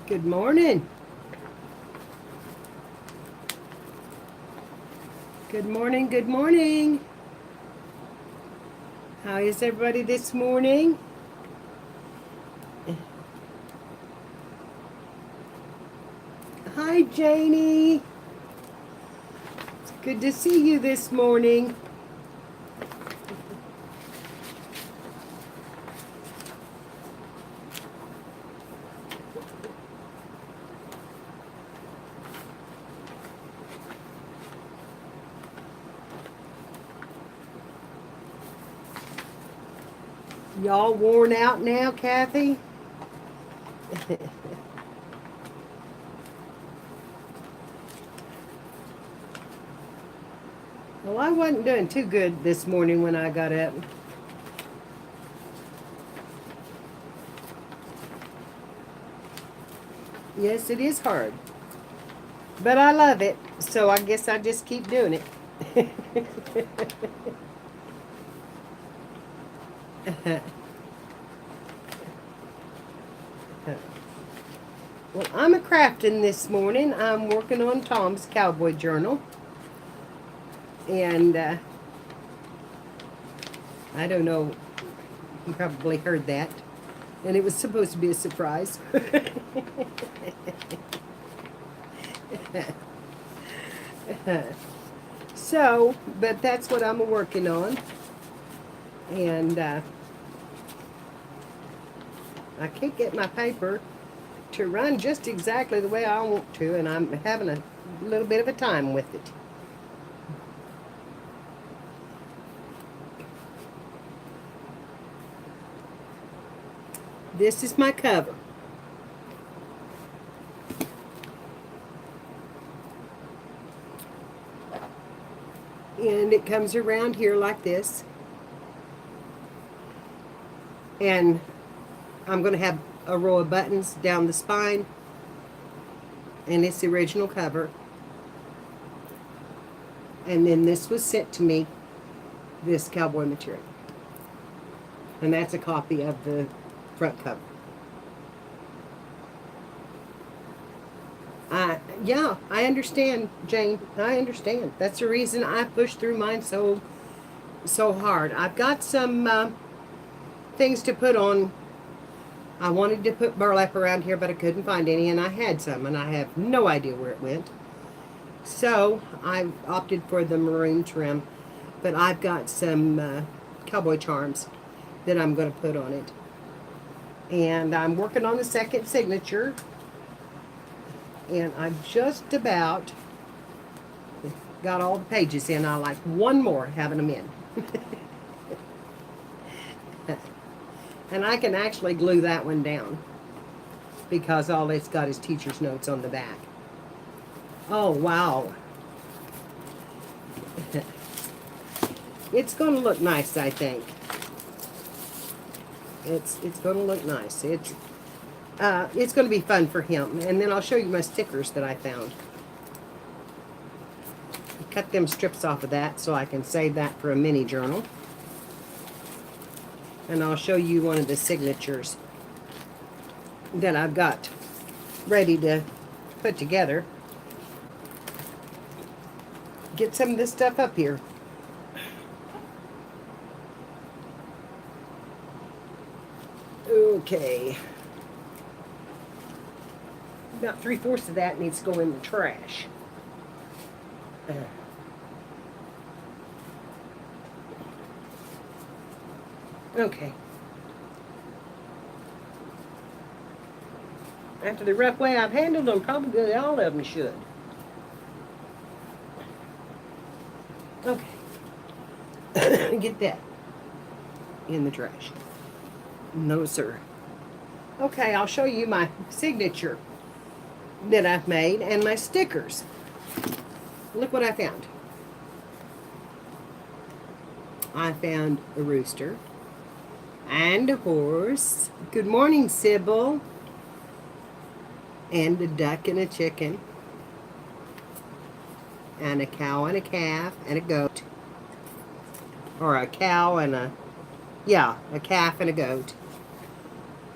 Good morning. Good morning, good morning. How is everybody this morning? Hi, Janie. It's good to see you this morning. Y'all worn out now, Kathy? Well, I wasn't doing too good this morning when I got up. Yes, it is hard. But I love it, so I guess I just keep doing it. Well, I'm a crafting this morning. I'm working on Tom's Cowboy Journal. And I don't know, you probably heard that. And it was supposed to be a surprise. So, but that's what I'm working on. And I can't get my paper to run just exactly the way I want to, and I'm having a little bit of a time with it. This is my cover. And it comes around here like this. And I'm going to have a row of buttons down the spine. And it's the original cover. And then this was sent to me, this cowboy material. And that's a copy of the front cover. Yeah, I understand, Jane. I understand. That's the reason I pushed through mine so hard. I've got some things to put on. I wanted to put burlap around here, but I couldn't find any, and I had some, and I have no idea where it went. So I opted for the maroon trim, but I've got some cowboy charms that I'm going to put on it. And I'm working on the second signature. And I've just about got all the pages in. I like one more having them in. And I can actually glue that one down because all it's got is teacher's notes on the back. Oh, wow. It's going to look nice, I think. It's going to look nice. It's going to be fun for him. And then I'll show you my stickers that I found. Cut them strips off of that so I can save that for a mini journal. And I'll show you one of the signatures that I've got ready to put together. Get some of this stuff up here. Okay. About 3/4 of that needs to go in the trash. Okay. After the rough way I've handled them, probably all of them should. Okay. Get that in the trash. No, sir. Okay, I'll show you my signature that I've made and my stickers. Look what I found. I found a rooster and a horse. Good morning, Sybil. And a duck and a chicken. And a cow and a calf and a goat. Or a cow and a calf and a goat.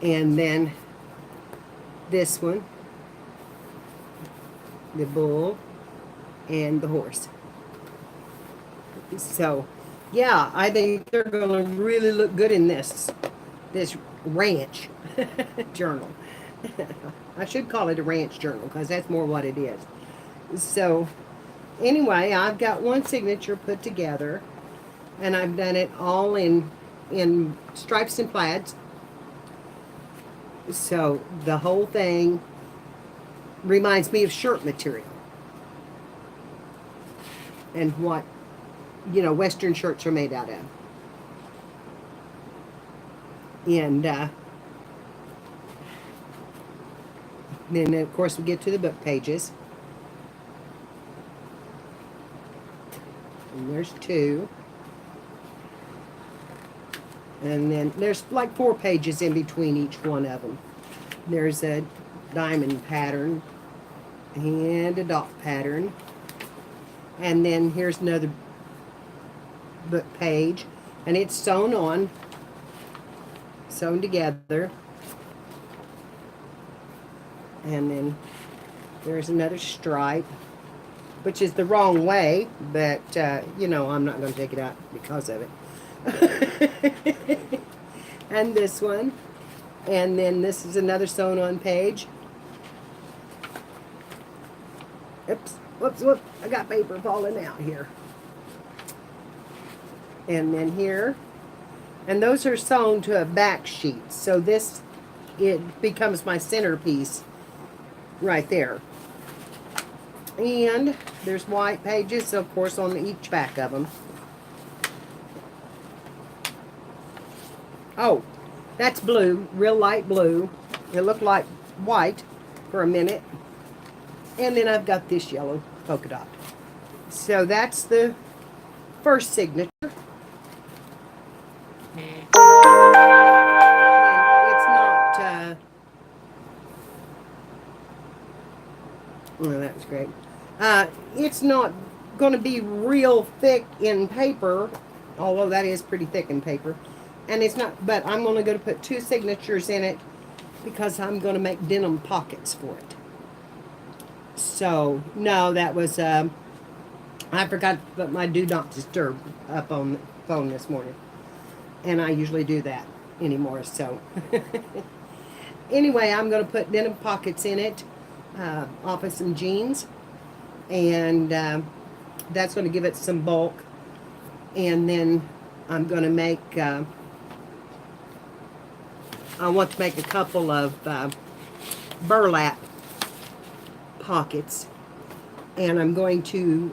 And then this one the bull, and the horse. So, yeah, I think they're going to really look good in this ranch journal. I should call it a ranch journal because that's more what it is. So, anyway, I've got one signature put together, and I've done it all in stripes and plaids. So the whole thing reminds me of shirt material and what, Western shirts are made out of. And then, of course, we get to the book pages. And there's two. And then there's like 4 pages in between each one of them. There's a diamond pattern and a dot pattern. And then here's another book page. And it's sewn together. And then there's another stripe, which is the wrong way, but, I'm not going to take it out because of it. And this one. And then this is another sewn on page. Oops, whoops, I got paper falling out here. And then here. And those are sewn to a back sheet. So it becomes my centerpiece right there. And there's white pages, of course, on each back of them. Oh, that's blue, real light blue. It looked like white for a minute. And then I've got this yellow polka dot. So that's the first signature. And it's not, well, that was great. It's not going to be real thick in paper, although that is pretty thick in paper. And it's not, but I'm only going to put 2 signatures in it because I'm going to make denim pockets for it. So, no, that was, I forgot to put my do not disturb up on the phone this morning. And I usually do that anymore, so. Anyway, I'm going to put denim pockets in it off of some jeans. And that's going to give it some bulk. And then I'm going to make, I want to make a couple of burlap pockets. And I'm going to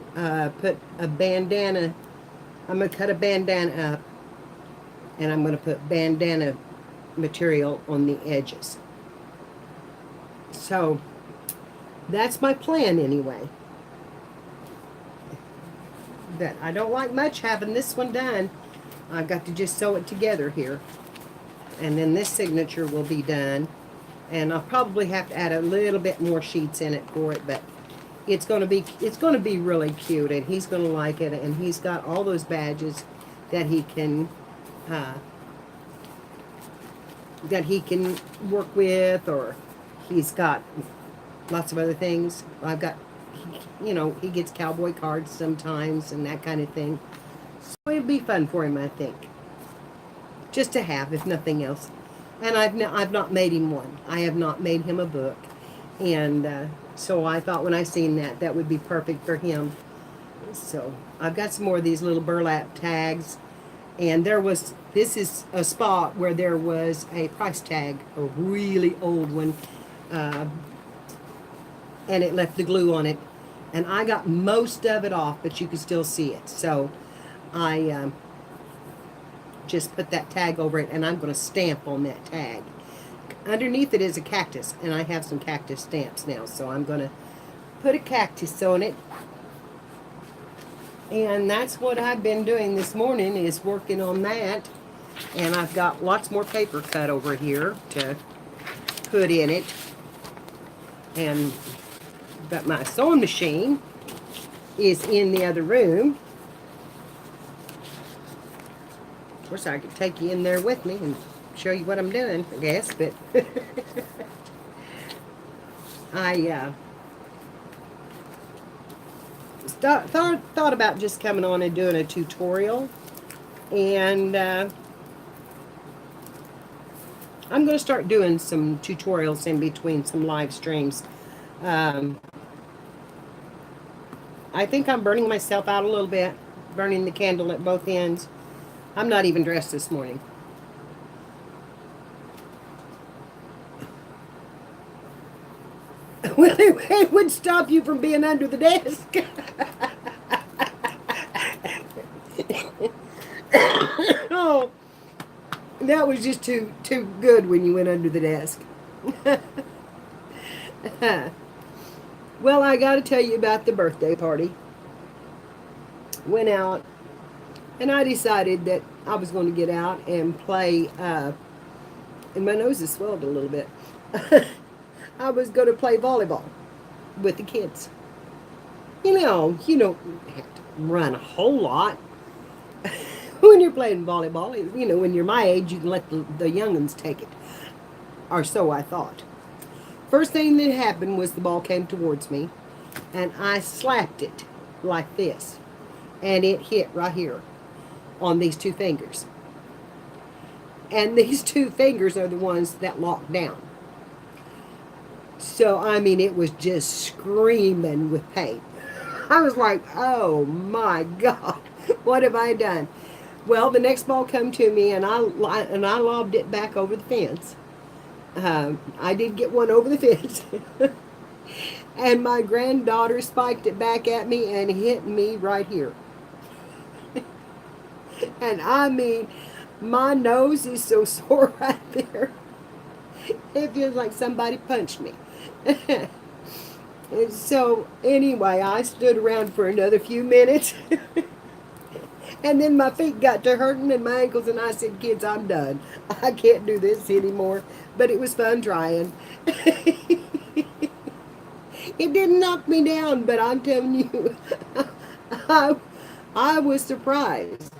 put a bandana, I'm going to cut a bandana up. And I'm going to put bandana material on the edges. So, that's my plan anyway. But I don't like much having this one done. I've got to just sew it together here. And then this signature will be done. And I'll probably have to add a little bit more sheets in it for it, but it's going to be really cute, and he's going to like it. And he's got all those badges that he can work with, or he's got lots of other things. I've got, he gets cowboy cards sometimes and that kind of thing. So it'd be fun for him, I think, just to have, if nothing else. And I've not made him one. I have not made him a book, and so I thought when I seen that would be perfect for him. So I've got some more of these little burlap tags, and this is a spot where there was a price tag, a really old one, and it left the glue on it, and I got most of it off, but you can still see it. So I just put that tag over it, and I'm going to stamp on that tag. Underneath it is a cactus, and I have some cactus stamps now, so I'm going to put a cactus on it. And that's what I've been doing this morning, is working on that. And I've got lots more paper cut over here to put in it. And but my sewing machine is in the other room. Of course, I could take you in there with me and show you what I'm doing, I guess, but thought about just coming on and doing a tutorial. And I'm going to start doing some tutorials in between some live streams. Um, I think I'm burning myself out a little bit, burning the candle at both ends. I'm not even dressed this morning. Well, it would stop you from being under the desk. Oh, that was just too good when you went under the desk. Well, I got to tell you about the birthday party. Went out, and I decided that I was going to get out and play. And my nose is swelled a little bit. I was going to play volleyball with the kids. You don't have to run a whole lot. When you're playing volleyball, when you're my age, you can let the young'uns take it. Or so I thought. First thing that happened was the ball came towards me, and I slapped it like this. And it hit right here on these two fingers. And these two fingers are the ones that lock down. So, I mean, it was just screaming with pain. I was like, oh my God, what have I done? Well, the next ball come to me, and I lobbed it back over the fence. I did get one over the fence. And my granddaughter spiked it back at me and hit me right here. And I mean, my nose is so sore right there. It feels like somebody punched me. And so, anyway, I stood around for another few minutes. And then my feet got to hurting and my ankles, and I said, kids, I'm done. I can't do this anymore. But it was fun trying. It didn't knock me down, but I'm telling you, I was surprised.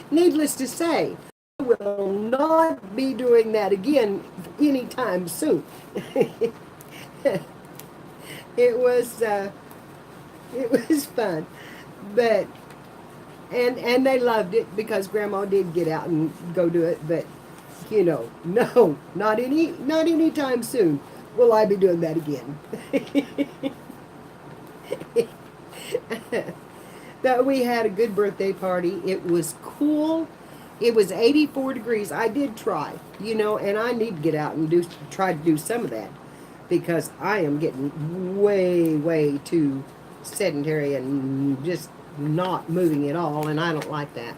Needless to say, I will not be doing that again anytime soon. It was fun, but and they loved it because Grandma did get out and go do it. But no, not anytime soon will I be doing that again. But we had a good birthday party. It was cool. It was 84 degrees. I did try, and I need to get out and try to do some of that because I am getting way, way too sedentary and just not moving at all, and I don't like that.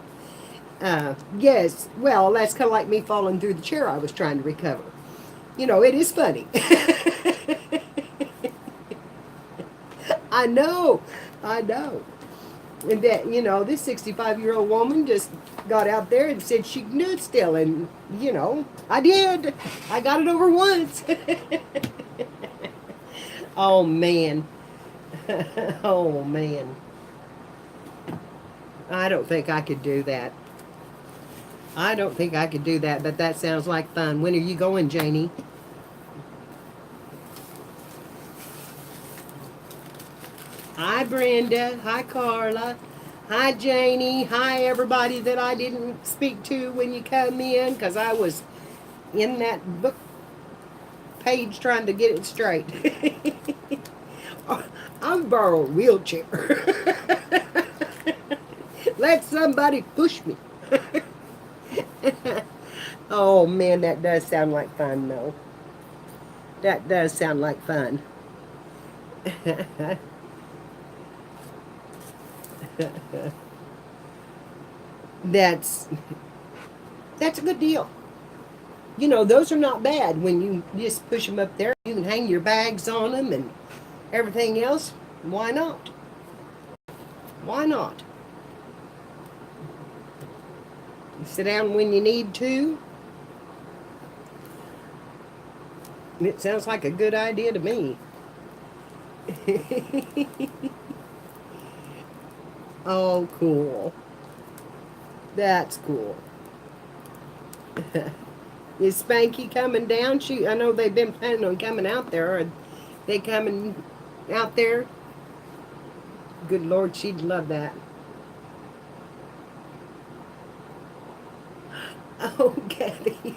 Yes, well, that's kind of like me falling through the chair I was trying to recover. It is funny. I know. And that, this 65-year-old woman just got out there and said she can do it still. And, I did. I got it over once. Oh, man. Oh, man. I don't think I could do that. But that sounds like fun. When are you going, Janie? Hi, Brenda. Hi, Carla. Hi, Janie. Hi, everybody that I didn't speak to when you come in, because I was in that book page trying to get it straight. I'll borrow a wheelchair. Let somebody push me. Oh, man, that does sound like fun, though. That does sound like fun. That's a good deal. Those are not bad when you just push them up there. You can hang your bags on them and everything else. Why not? Why not? Sit down when you need to. It sounds like a good idea to me. Oh, cool. That's cool. Is Spanky coming down? I know they've been planning on coming out there. Are they coming out there. Good Lord, she'd love that. Oh, Kathy.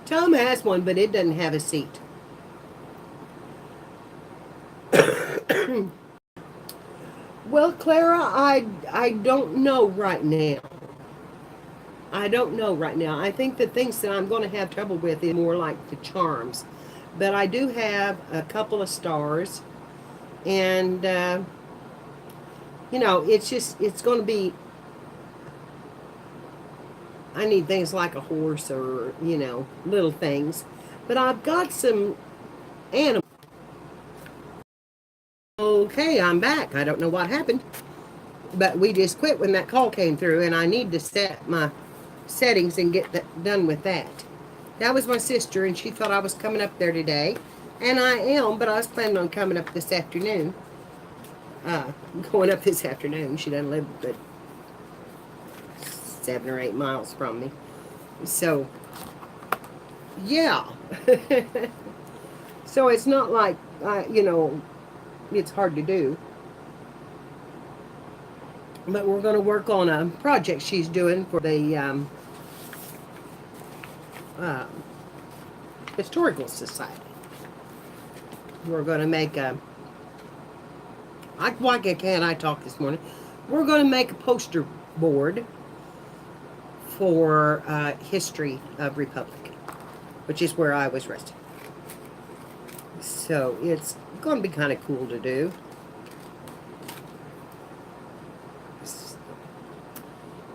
Tom has one, but it doesn't have a seat. Well, Clara, I don't know right now. I don't know right now. I think the things that I'm going to have trouble with is more like the charms. But I do have a couple of stars. And, it's just, it's going to be, I need things like a horse or, little things. But I've got some animals. Okay, I'm back. I don't know what happened. But we just quit when that call came through. And I need to set my settings and get that done with that. That was my sister, and she thought I was coming up there today. And I am, but I was planning on coming up this afternoon. Going up this afternoon. She doesn't live but 7 or 8 miles from me. So, yeah. So it's not like, it's hard to do. But we're going to work on a project she's doing for the Historical Society. We're going to make a... Why can't I talk this morning? We're going to make a poster board for history of Republic, which is where I was raised. So it's going to be kind of cool to do.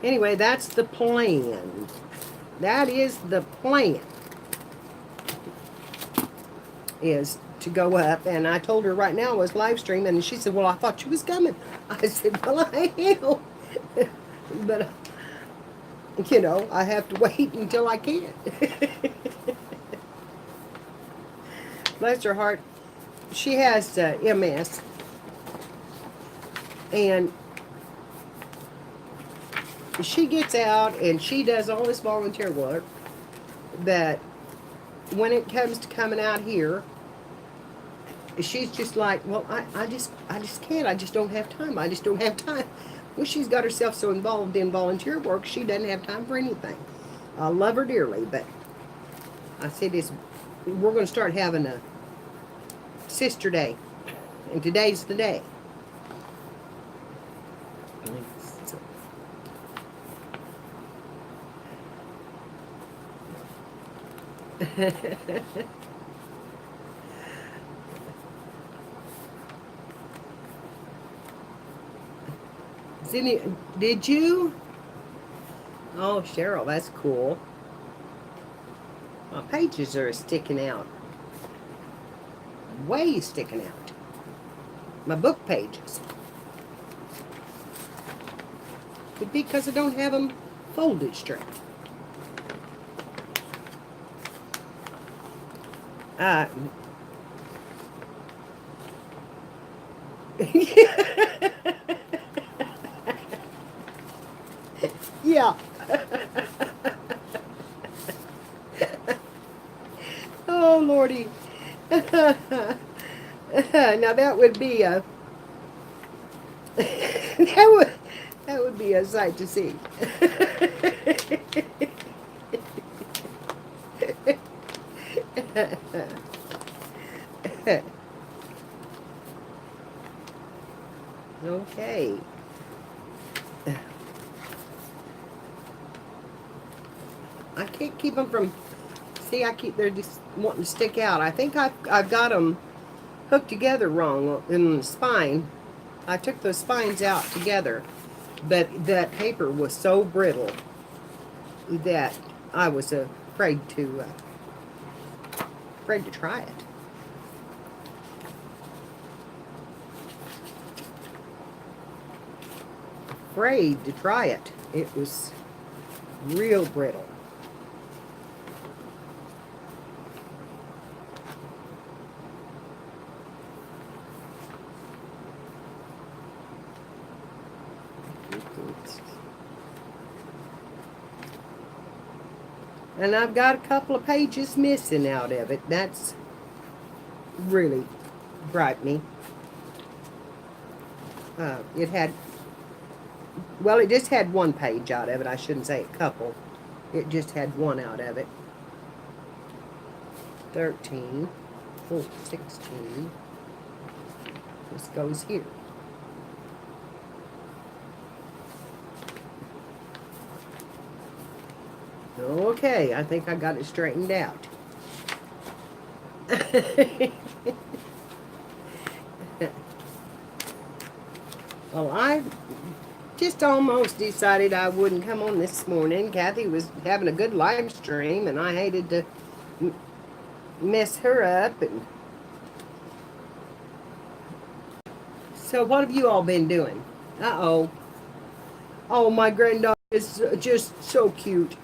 Anyway, that's the plan. That is the plan. Is to go up, and I told her right now I was live streaming, and she said, well, I thought you was coming. I said, well, I am. But, I have to wait until I can. Bless her heart. She has MS. And she gets out and she does all this volunteer work that when it comes to coming out here, she's just like, well, I just can't. I just don't have time. I just don't have time. Well, she's got herself so involved in volunteer work, she doesn't have time for anything. I love her dearly, but I said we're going to start having a sister day, and today's the day. Did you? Oh, Cheryl, that's cool. My pages are sticking out. Way sticking out. My book pages. Could be because I don't have them folded straight. Yeah. Oh, Lordy. Now that would be a that would be a sight to see. Okay. I can't keep them from... See, they're just wanting to stick out. I think I've got them hooked together wrong in the spine. I took those spines out together, but that paper was so brittle that I was afraid to try it. Afraid to try it. It was real brittle. And I've got a couple of pages missing out of it. That's really bribed me. It had, well, it just had one page out of it. I shouldn't say a couple. It just had one out of it. 13, 14, 16. This goes here. Okay, I think I got it straightened out. Well, I just almost decided I wouldn't come on this morning. Kathy was having a good live stream, and I hated to mess her up. And so what have you all been doing? Uh-oh. Oh, my granddaughter is just so cute.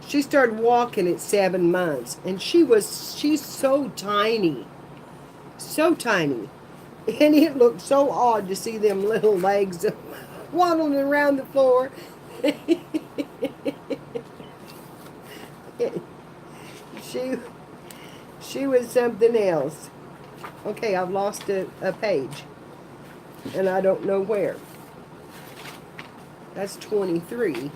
She started walking at 7 months, and she's so tiny. So tiny. And it looked so odd to see them little legs waddling around the floor. She was something else. Okay, I've lost a page. And I don't know where. That's 23.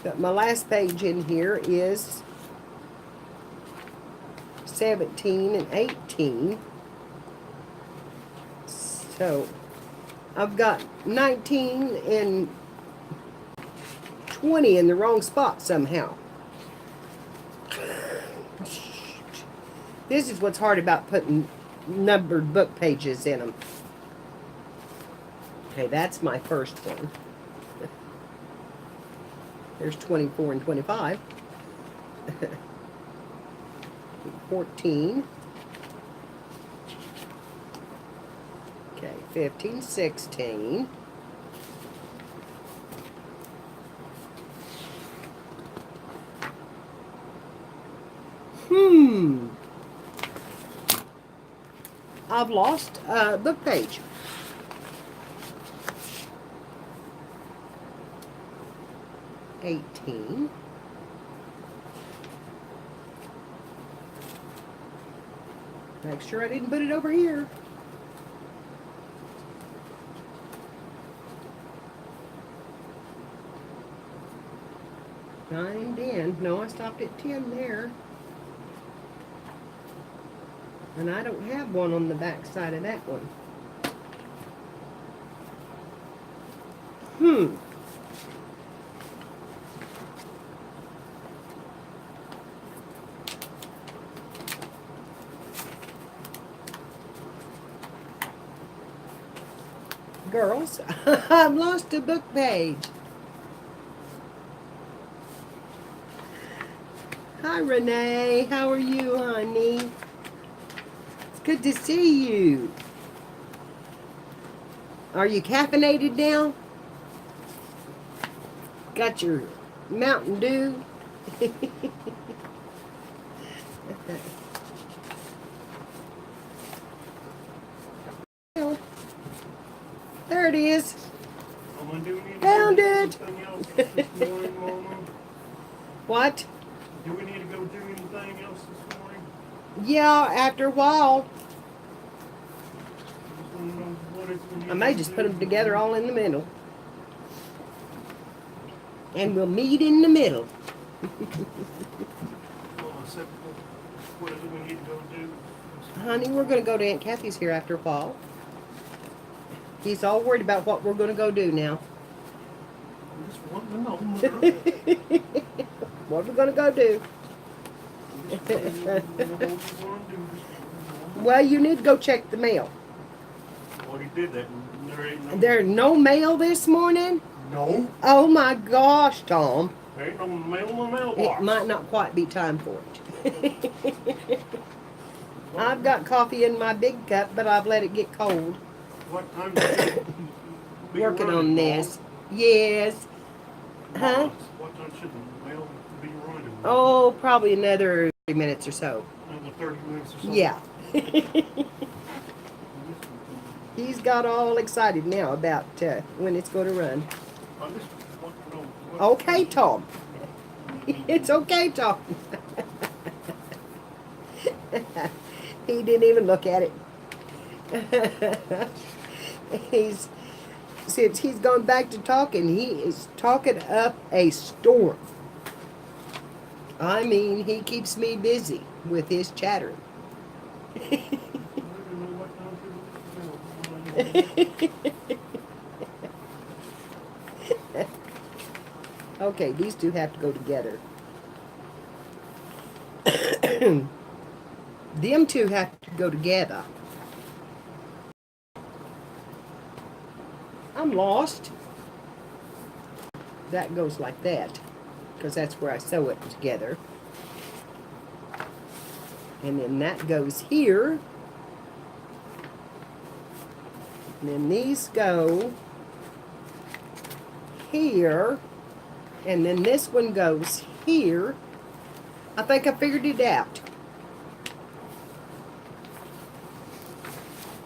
But my last page in here is 17 and 18. So I've got 19 and 20 in the wrong spot somehow. This is what's hard about putting numbered book pages in them. Okay, that's my first one. There's 24 and 25. 14. Okay, 15, 16. I've lost a book page. $18. Make sure I didn't put it over here. Nine, 10. No, I stopped at 10 there. And I don't have one on the back side of that one. Girls, I've lost a book page. Hi, Renee. How are you, honey? It's good to see you. Are you caffeinated now? Got your Mountain Dew? There it is. Found it. What? Do we need to go do anything else this morning? Yeah, after a while. I may just put them together all in the middle. And we'll meet in the middle. What do we need to go do? Honey, we're going to go to Aunt Kathy's here after a while. He's all worried about what we're going to go do now. I just want to know. What we're going to go do. Well, you need to go check the mail. Already did that. There's no mail this morning? No. Oh my gosh, Tom. There ain't no mail in the mailbox. It might not quite be time for it. I've got coffee in my big cup, but I've let it get cold. What time should it be Working running, on this. Yes. Huh? What time should the mail be running? Oh, probably another 30 minutes or so. Another 30 minutes or so? Yeah. He's got all excited now about when it's going to run. I just want to know. Okay, Tom. It's okay, Tom. He didn't even look at it. he's Since he's gone back to talking, he is talking up a storm. I mean, he keeps me busy with his chattering. I don't even know what time to do it. Okay, these two have to go together. Them two have to go together. I'm lost. That goes like that, because that's where I sew it together. And then that goes here. And then these go here. And then this one goes here. I think I figured it out.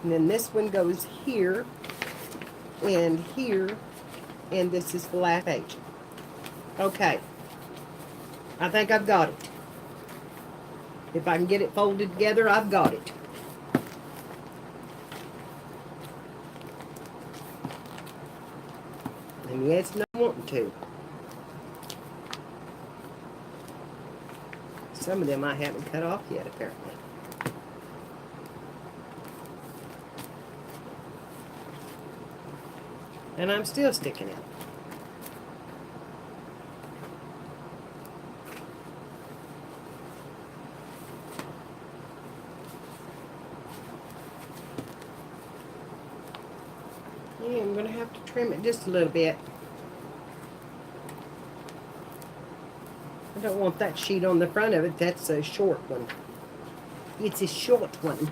And then this one goes here and here. And this is the last page. Okay. I think I've got it. If I can get it folded together, I've got it. And yeah, it's not wanting to. Some of them I haven't cut off yet, apparently. And I'm still sticking out. Yeah, I'm going to have to trim it just a little bit. I don't want that sheet on the front of it. That's a short one. It's a short one.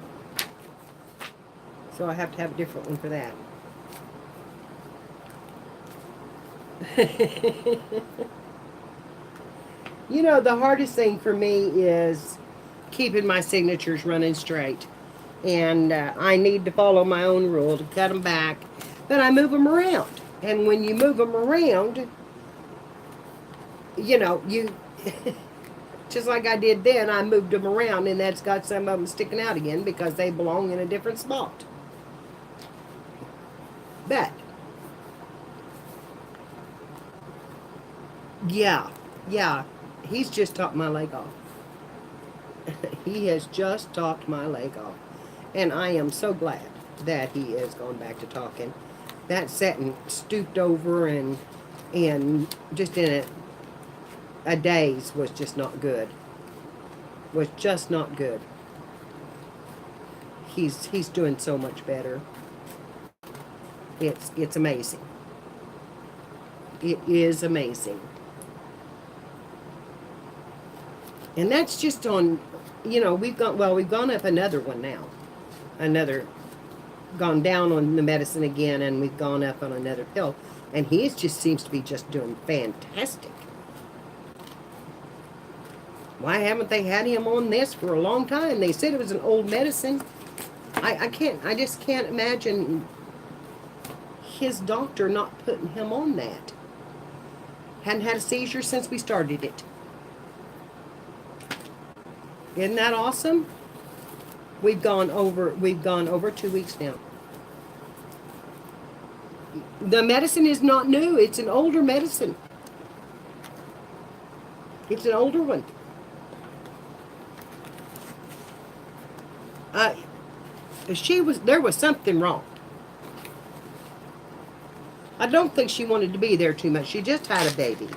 So I have to have a different one for that. You know, the hardest thing for me is keeping my signatures running straight. And I need to follow my own rule to cut them back. But I move them around. And when you move them around, you know, you... just like I did then, I moved them around, and that's got some of them sticking out again because they belong in a different spot. But, yeah, he's just talked my leg off. He has just talked my leg off. And I am so glad that he is going back to talking. That setting stooped over and just in a daze was just not good. Was just not good. He's doing so much better. It's amazing. It is amazing. And that's just on, you know, we've gone up another one now. Gone down on the medicine again, and we've gone up on another pill. And he just seems to be just doing fantastic. Why haven't they had him on this for a long time? They said it was an old medicine. I just can't imagine his doctor not putting him on that. Hadn't had a seizure since we started it. Isn't that awesome? We've gone over 2 weeks now. The medicine is not new. It's an older medicine. It's an older one. There was something wrong. I don't think she wanted to be there too much. She just had a baby.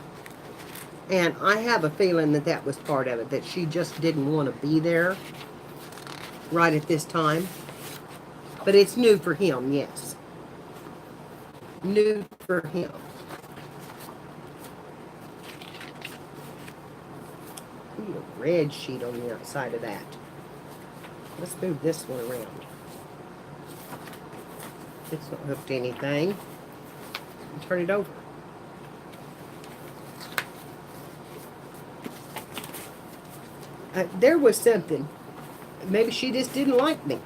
And I have a feeling that that was part of it, that she just didn't want to be there right at this time. But it's new for him, yes. New for him. Ooh, a red sheet on the outside of that. Let's move this one around. It's not hooked to anything. Turn it over. There was something. Maybe she just didn't like me.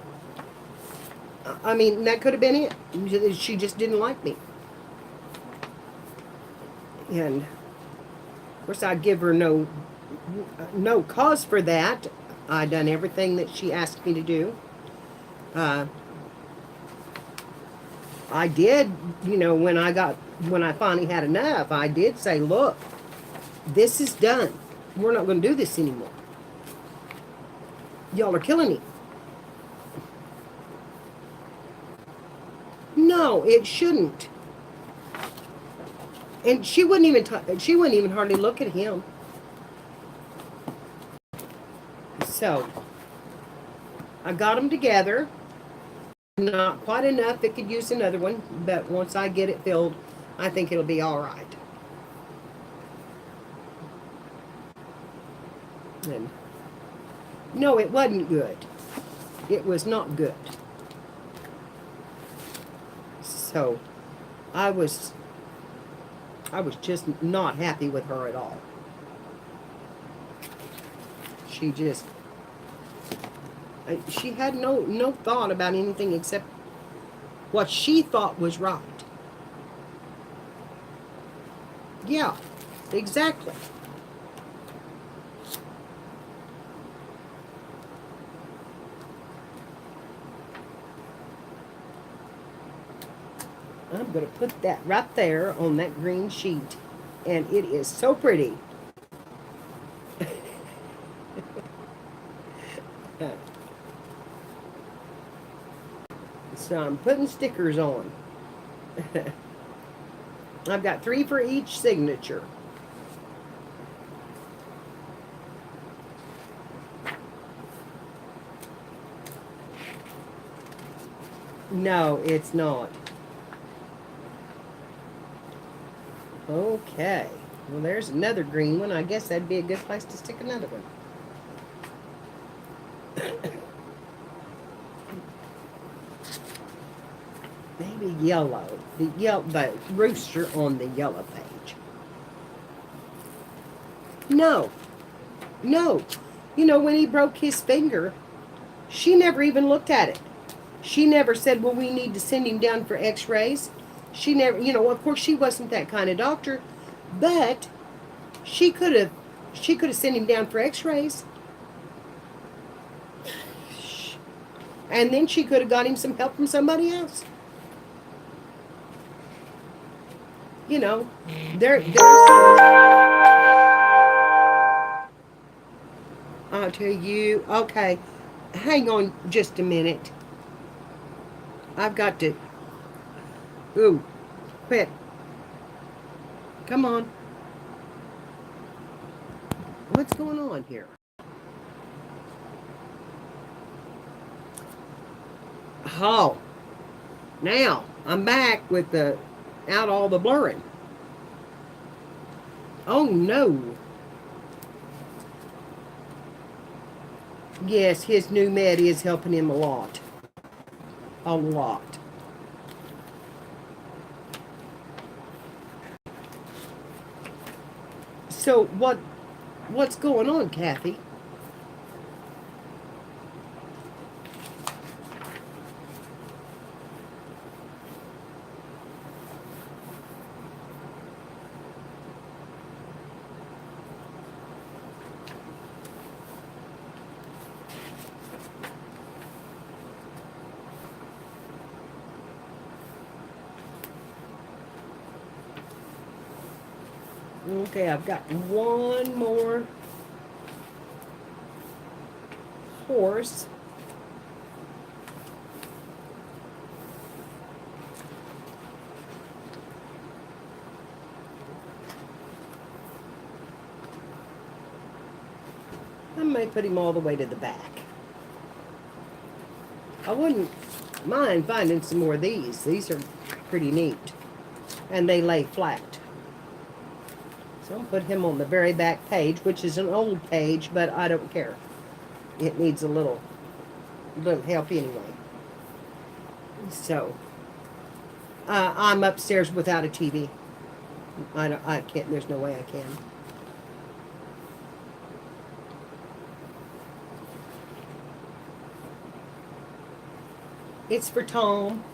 I mean, that could have been it. She just didn't like me. And, of course, I'd give her no cause for that. I done everything that she asked me to do. I did, when I finally had enough, I did say, look, this is done. We're not going to do this anymore. Y'all are killing me. No, it shouldn't. And she wouldn't even hardly look at him. So, I got them together. Not quite enough. It could use another one, but once I get it filled, I think it'll be all right. And no, it wasn't good. It was not good. So, I was just not happy with her at all. She had no thought about anything except what she thought was right. Yeah, exactly. I'm going to put that right there on that green sheet. And it is so pretty. So I'm putting stickers on. I've got 3 for each signature. No, it's not. Okay. Well, there's another green one. I guess that'd be a good place to stick another one. Maybe yellow. The rooster on the yellow page. No. No. When he broke his finger, she never even looked at it. She never said, well, we need to send him down for x-rays. She never, of course she wasn't that kind of doctor, but she could have sent him down for x-rays. And then she could have got him some help from somebody else. There's I'll tell you, okay, hang on just a minute. I've got to, ooh, quit. Come on. What's going on here? Oh, now I'm back with out all the blurring. Oh no. Yes, his new med is helping him a lot. A lot. So what's going on, Kathy? Okay, I've got one more horse. I may put him all the way to the back. I wouldn't mind finding some more of these. These are pretty neat. And they lay flat. So I'll put him on the very back page, which is an old page, but I don't care. It needs a little help anyway. So, I'm upstairs without a TV. I can't, there's no way I can. It's for Tom.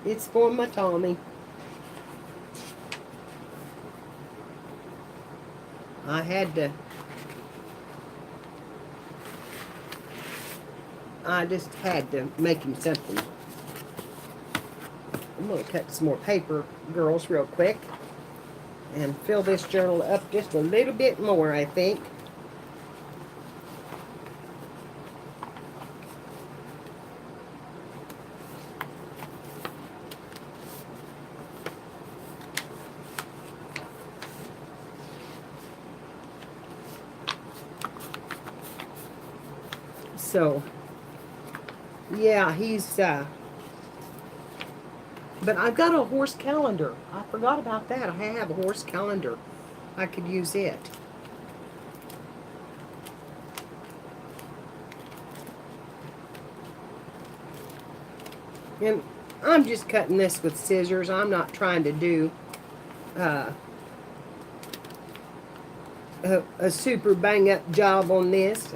It's for my Tommy. I just had to make him something. I'm going to cut some more paper, girls, real quick. And fill this journal up just a little bit more, I think. So, yeah, but I've got a horse calendar. I forgot about that. I have a horse calendar. I could use it. And I'm just cutting this with scissors. I'm not trying to do a super bang up job on this.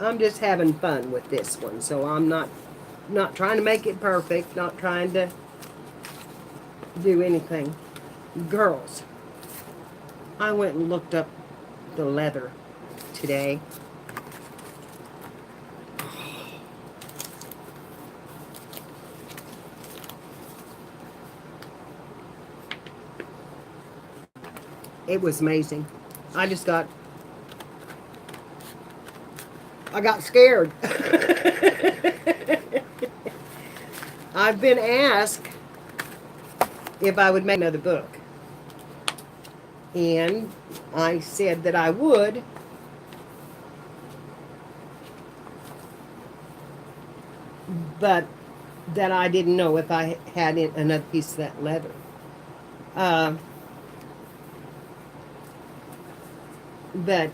I'm just having fun with this one, so I'm not trying to make it perfect, not trying to do anything. Girls, I went and looked up the leather today. It was amazing. I got scared. I've been asked if I would make another book. And I said that I would. But that I didn't know if I had another piece of that leather. But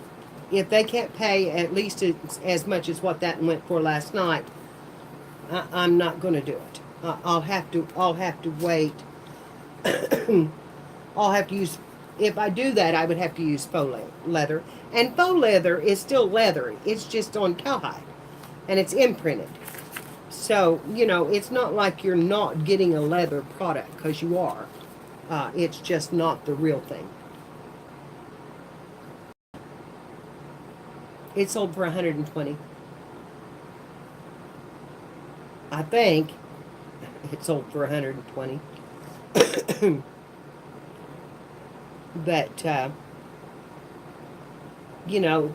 if they can't pay at least as much as what that went for last night, I'm not going to do it. I'll have to wait. I'll have to use. If I do that, I would have to use faux leather, and faux leather is still leather. It's just on cowhide, and it's imprinted. So it's not like you're not getting a leather product, because you are. It's just not the real thing. It sold for 120. I think it sold for 120. But that and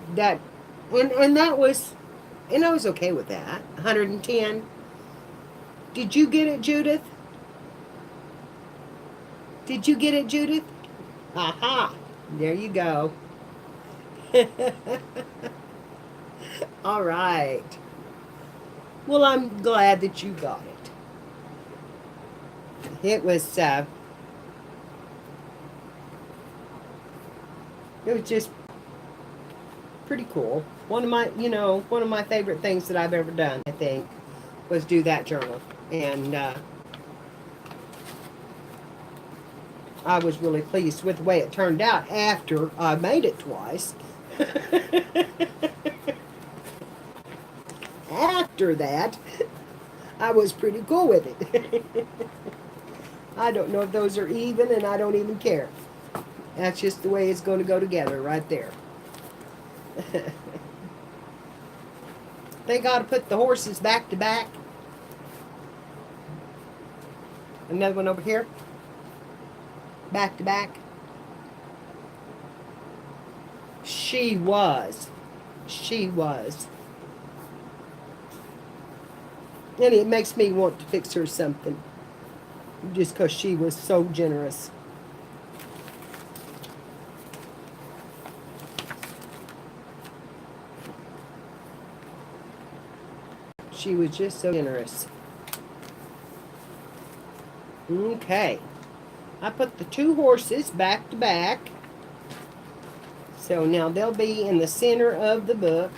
that was, and I was okay with that. 110. Did you get it, Judith? Did you get it, Judith? Aha! There you go. All right. Well, I'm glad that you got it. It was just pretty cool. One of my favorite things that I've ever done, I think, was do that journal. And I was really pleased with the way it turned out after I made it twice. After that, I was pretty cool with it. I don't know if those are even, and I don't even care. That's just the way it's going to go together right there. They got to put the horses back to back. Another one over here. Back to back. She was. And it makes me want to fix her something. Just because she was so generous. She was just so generous. Okay. I put the two horses back to back. So now they'll be in the center of the book.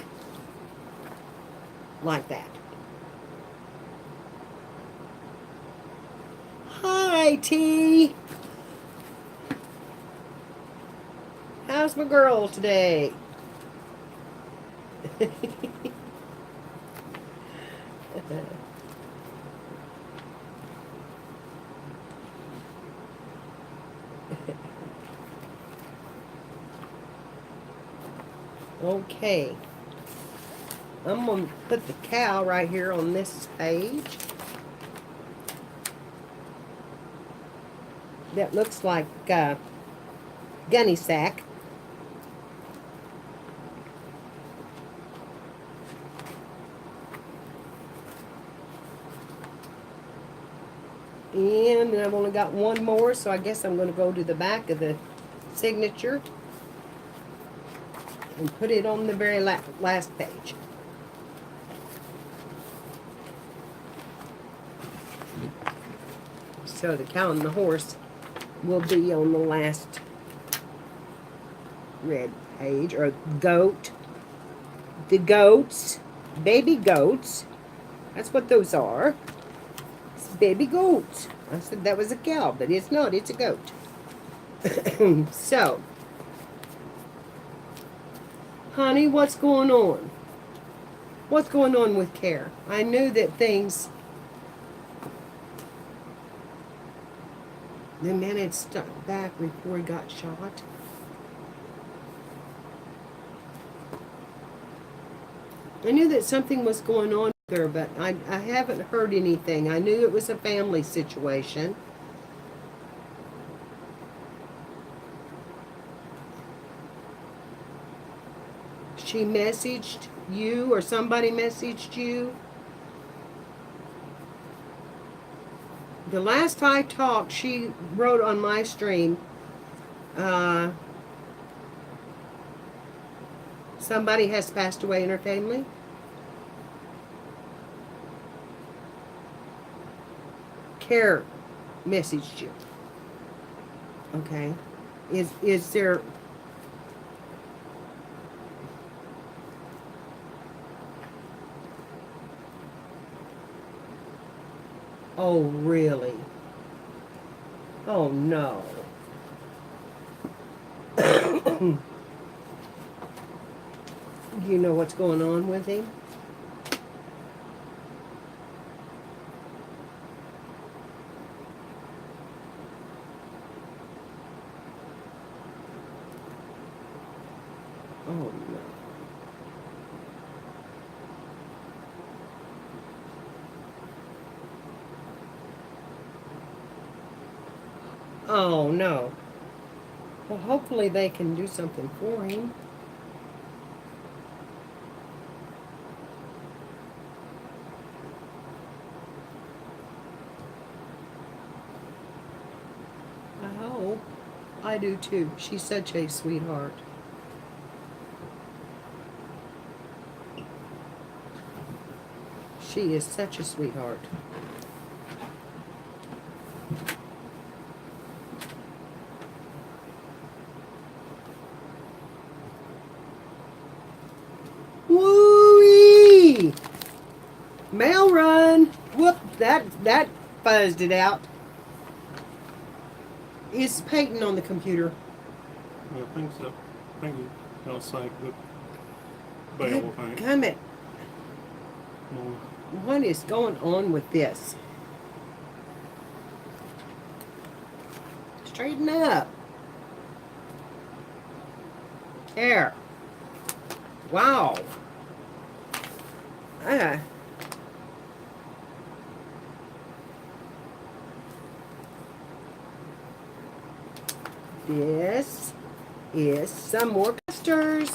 Like that. Hi, T. How's my girl today? Okay. I'm going to put the cow right here on this page. That looks like gunny sack. And I've only got one more, so I guess I'm going to go to the back of the signature and put it on the very last page. So the cow and the horse will be on the last red page, or goat. The goats, baby goats, that's what those are. It's baby goats. I said that was a cow, but it's not, it's a goat. So, honey, what's going on? What's going on with Care? I knew that things... The man had stuck back before he got shot. I knew that something was going on with her, but I haven't heard anything. I knew it was a family situation. She messaged you, or somebody messaged you. The last I talked, she wrote on my stream, somebody has passed away in her family. Care messaged you. Okay. Is there... Oh, really? Oh, no. Do you know what's going on with him? Oh, no. Oh, no. Well, hopefully they can do something for him. I hope. I do too. She's such a sweetheart. She is such a sweetheart. Woo-wee! Mail run! Whoop! That buzzed it out. Is Peyton on the computer? I think so. I think he's outside the bale thing. Gummit. No. What is going on with this? Straighten up. There. Wow. This is some more posters.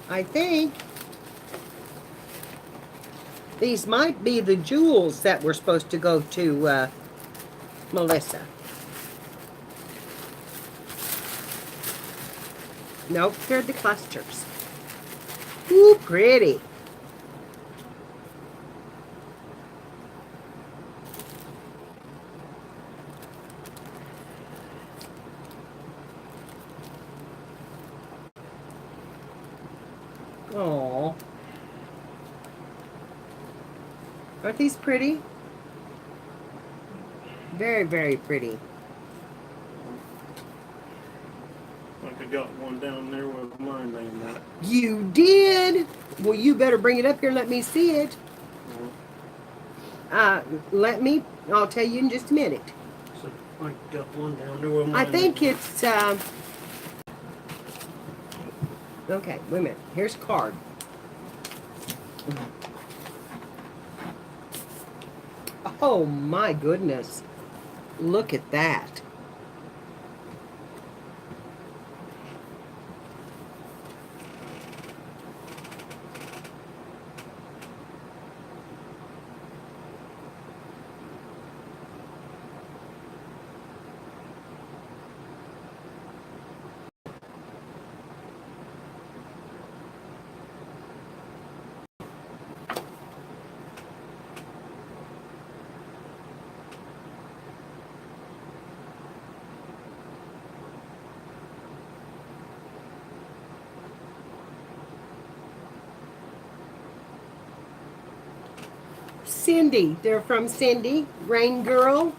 I think these might be the jewels that were supposed to go to Melissa. Nope, they're the clusters. Ooh, pretty. Oh, aren't these pretty? Very, very pretty. I got one down there with my name on it. You did? Well, you better bring it up here and let me see it. Well, Let me, I'll tell you in just a minute. So I got one down there. Where I mine think is. it's, okay, wait a minute. Here's a card. Oh my goodness. Look at that. Cindy. They're from Cindy. Rain Girl.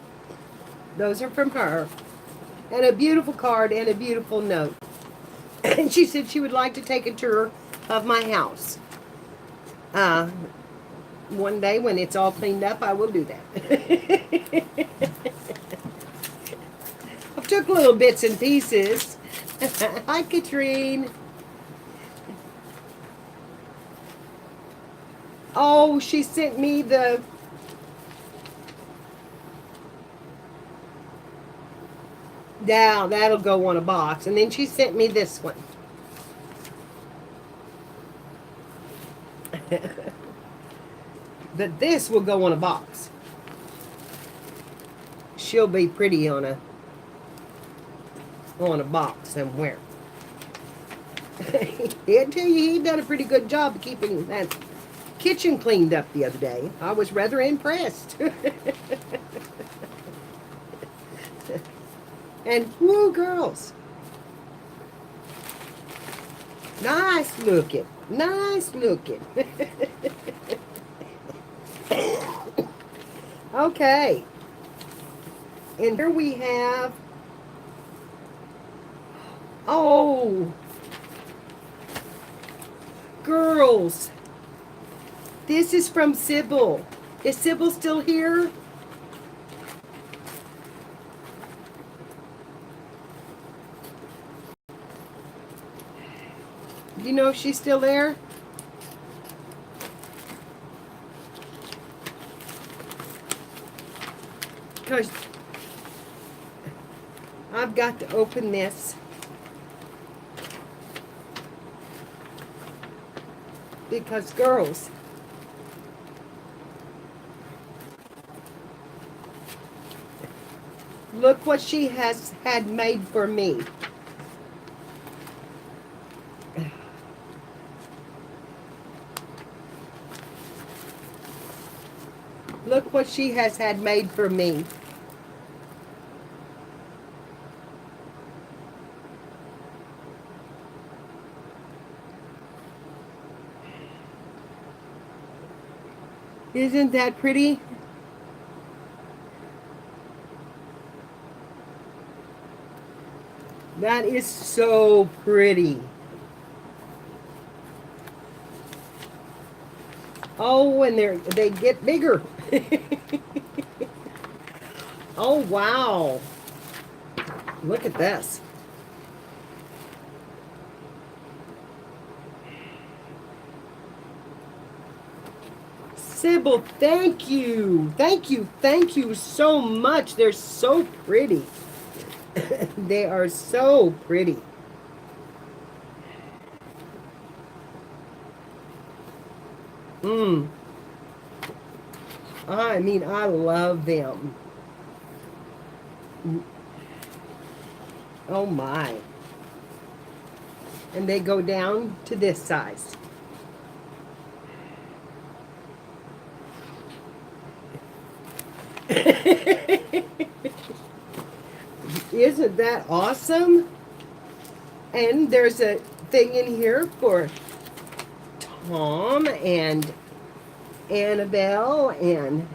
Those are from her. And a beautiful card and a beautiful note. And she said she would like to take a tour of my house. One day when it's all cleaned up, I will do that. I've took little bits and pieces. Hi, Katrine. Oh, she sent me the... Now, that'll go on a box. And then she sent me this one. But this will go on a box. She'll be pretty on a box somewhere. I tell you, he done a pretty good job of keeping that kitchen cleaned up the other day. I was rather impressed. And woo, girls. Nice looking. Nice looking. Okay. And here we have... Oh. Girls. This is from Sybil. Is Sybil still here? Do you know if she's still there? Because I've got to open this. Because girls, look what she has had made for me. Look what she has had made for me. Isn't that pretty? That is so pretty. Oh, and they get bigger. Oh, wow. Look at this. Sybil, thank you. Thank you so much. They're so pretty. They are so pretty. I mean, I love them. Oh my. And they go down to this size. Isn't that awesome? And there's a thing in here for Tom and Annabelle, and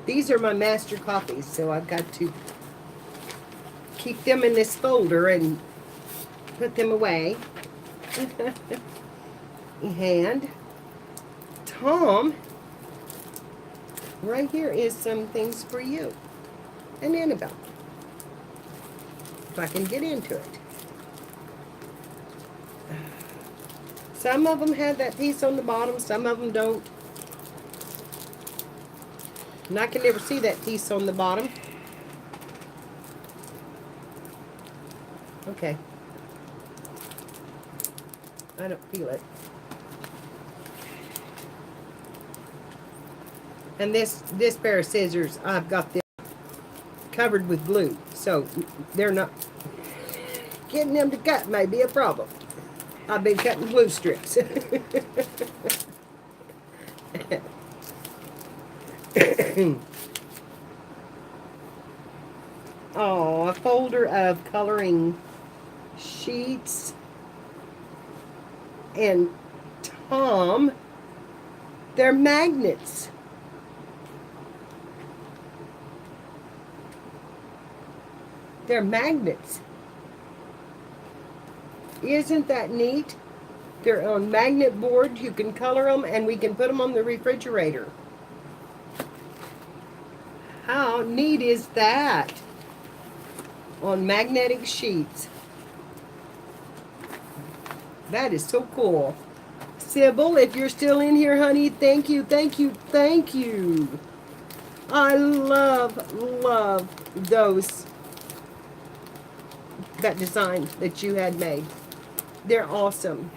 these are my master copies, so I've got to keep them in this folder and put them away. And Tom right here is some things for you and Annabelle. If I can get into it. Some of them have that piece on the bottom, some of them don't. And I can never see that piece on the bottom. Okay. I don't feel it. And this pair of scissors, I've got them covered with glue, so they're not, getting them to cut may be a problem. I've been cutting glue strips. Oh, a folder of coloring sheets. And Tom, they're magnets. They're magnets. Isn't that neat? They're on magnet board. You can color them and we can put them on the refrigerator. How neat is that? On magnetic sheets. That is so cool. Sybil, if you're still in here, honey, thank you, thank you, thank you. I love those, that design that you had made. They're awesome.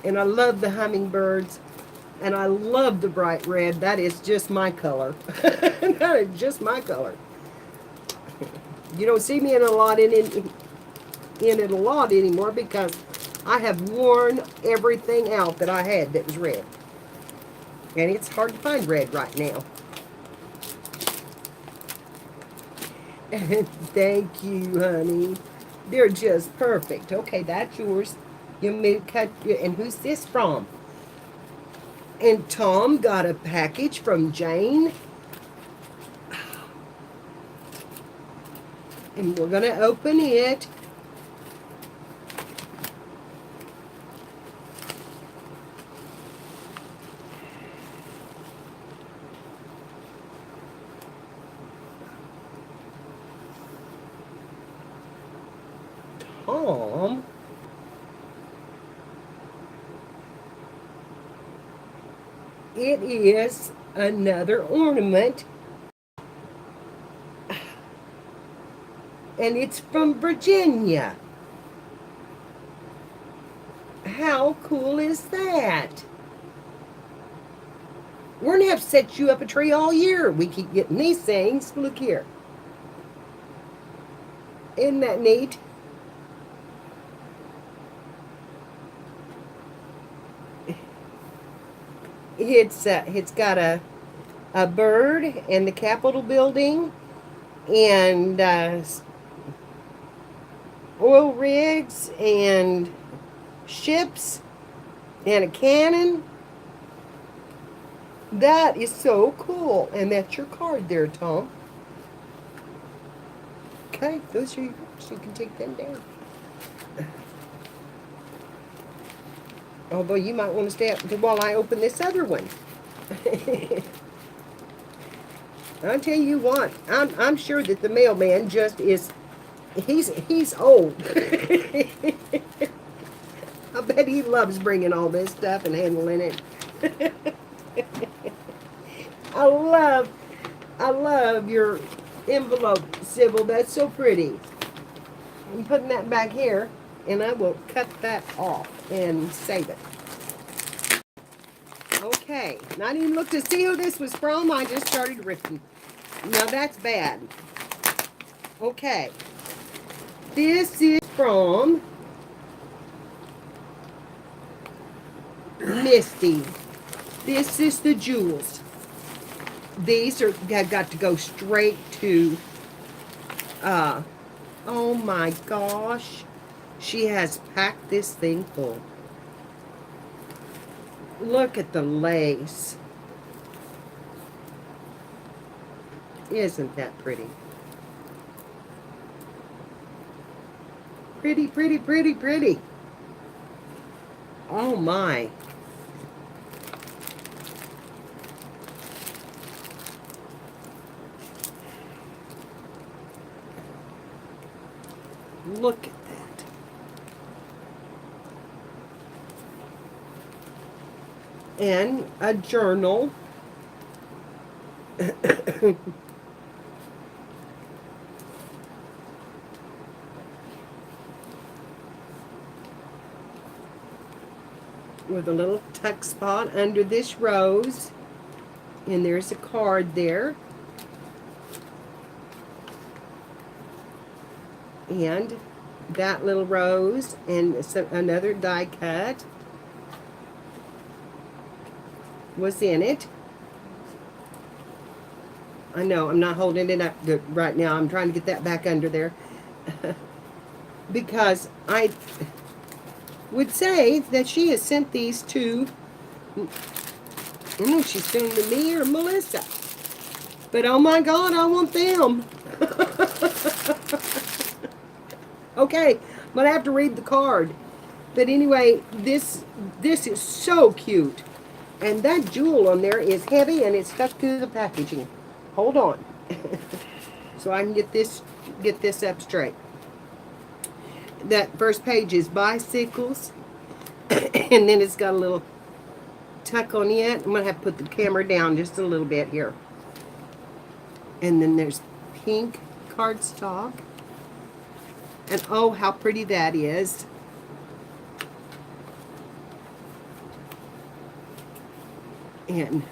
And I love the hummingbirds. And I love the bright red. That is just my color. That is just my color. You don't see me in it a lot anymore because I have worn everything out that I had that was red. And it's hard to find red right now. Thank you, honey. They're just perfect. Okay, that's yours. You may cut. And who's this from? And Tom got a package from Jane. And we're going to open it. Tom. It is another ornament. And it's from Virginia. How cool is that? We're going to have to set you up a tree all year. We keep getting these things. Look here. Isn't that neat? It's got a bird and the Capitol building and oil rigs and ships and a cannon. That is so cool. And that's your card there, Tom. Okay, those are yours. You can take them down. Although you might want to stay up while I open this other one. I'll tell you what, I'm sure that the mailman just is, he's old. I bet he loves bringing all this stuff and handling it. I love your envelope, Sybil. That's so pretty. I'm putting that back here, and I will cut that off and save it. Okay, not even look to see who this was from. I just started ripping. Now that's bad. Okay. This is from Misty. This is the jewels. These have got to go straight to, oh my gosh. She has packed this thing full. Look at the lace. Isn't that pretty? Pretty, pretty, pretty, pretty. Oh my. Look at that. And a journal. With a little tuck spot under this rose. And there's a card there. And that little rose and another die cut was in it. I know I'm not holding it up good right now. I'm trying to get that back under there. Because I would say that she has sent these to, she's doing to me or Melissa. But oh my God, I want them. Okay, I'm gonna have to read the card. But anyway, this is so cute. And that jewel on there is heavy and it's stuck to the packaging. Hold on. So I can get this up straight. That first page is bicycles. And then it's got a little tuck on it. I'm gonna have to put the camera down just a little bit here. And then there's pink cardstock. And oh, how pretty that is. And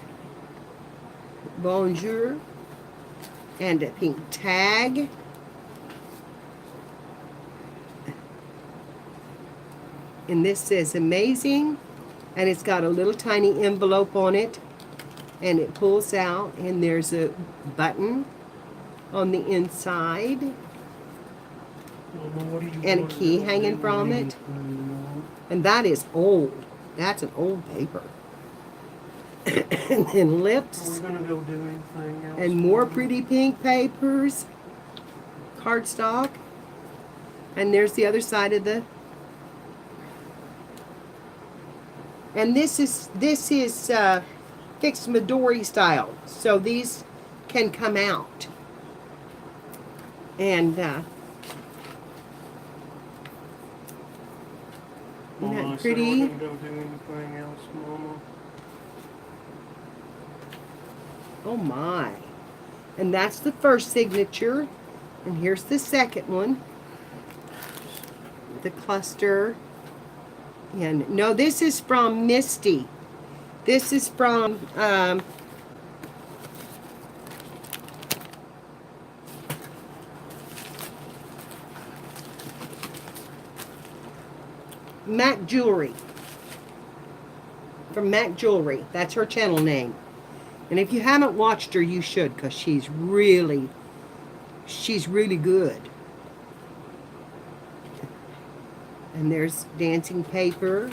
bonjour. And a pink tag. And this says amazing. And it's got a little tiny envelope on it. And it pulls out. And there's a button on the inside. And a key hanging from it. And that is old. That's an old paper. And then lips. We're gonna go do anything else. And more pretty pink papers. Cardstock. And there's the other side of the. And this is fixed Midori style. So these can come out. And isn't that pretty? We're gonna go do anything else, Mama. Oh my. And that's the first signature. And here's the second one. The cluster. And no, this is from Misty. This is from Mac Jewelry. From Mac Jewelry. That's her channel name. And if you haven't watched her, you should, because she's really good. And there's dancing paper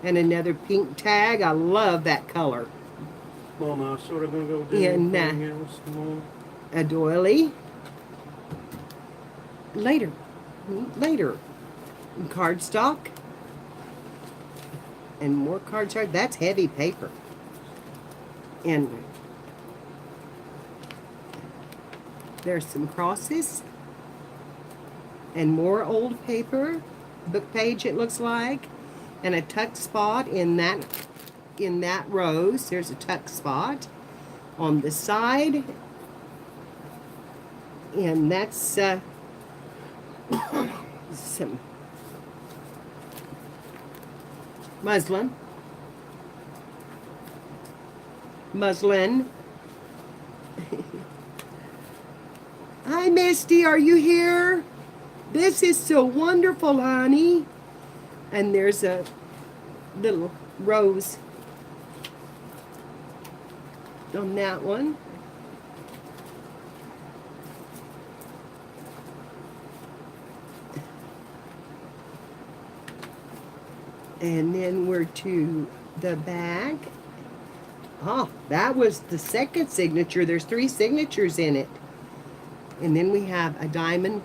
and another pink tag. I love that color. Mama, I'm sort of gonna go do And, anything else, Mama. A doily. Later. And cardstock. And more cardstock. That's heavy paper. And there's some crosses. And more old paper. Book page, it looks like. And a tuck spot in that rose. There's a tuck spot on the side. And that's some muslin. Hi, Misty, are you here? This is so wonderful, honey. And there's a little rose on that one. And then we're to the back. Oh, that was the second signature. There's 3 signatures in it. And then we have a diamond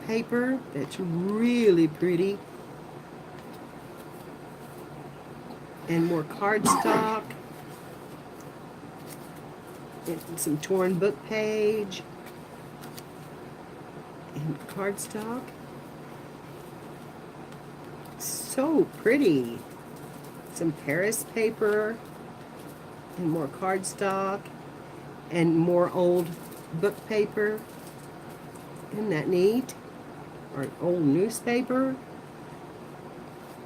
paper that's really pretty. And more cardstock. And some torn book page. And cardstock. So pretty. Some Paris paper. And more cardstock. And more old book paper. Isn't that neat? Or an old newspaper.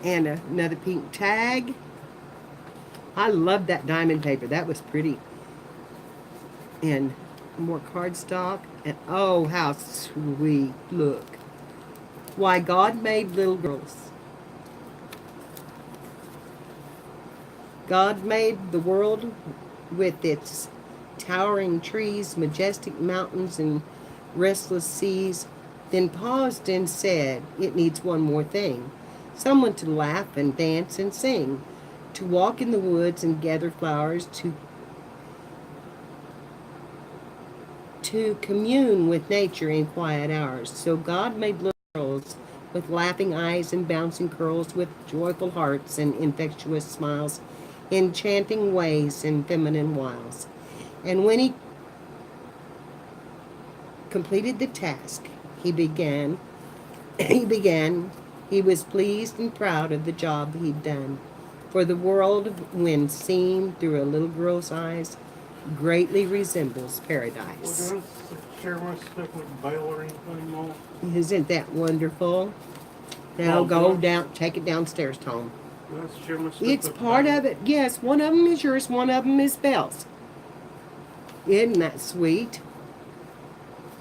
And another pink tag. I love that diamond paper. That was pretty. And more cardstock. And oh, how sweet. Look. Why God made little girls. God made the world with its towering trees, majestic mountains, and restless seas, then paused and said, it needs one more thing. Someone to laugh and dance and sing, to walk in the woods and gather flowers, to commune with nature in quiet hours. So God made little girls with laughing eyes and bouncing curls, with joyful hearts and infectious smiles, enchanting ways and feminine wiles. And when he completed the task, he was pleased and proud of the job he'd done. For the world, when seen through a little girl's eyes, greatly resembles paradise. Well, can I share my stuff with Bale or anything, Mom? Isn't that wonderful? Now Well, go what? down, take it downstairs, Tom. Can I share my stuff It's with part Bale? of it. Yes, one of them is yours, one of them is Belle's. Isn't that sweet?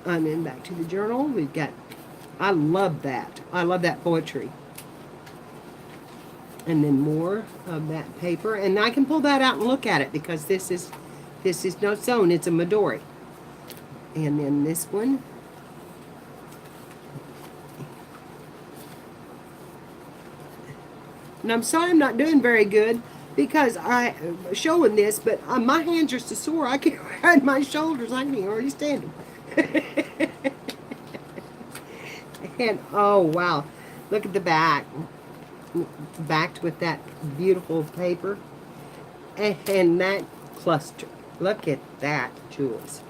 And then back to the journal. We've got, I love that. I love that poetry. And then more of that paper. And I can pull that out and look at it because this is no sewn. It's a Midori. And then this one. And I'm sorry I'm not doing very good because I'm showing this, but my hands are so sore. I can't ride my shoulders. I can already stand them. And oh wow, look at the back. Backed with that beautiful paper. And that cluster. Look at that, Jules.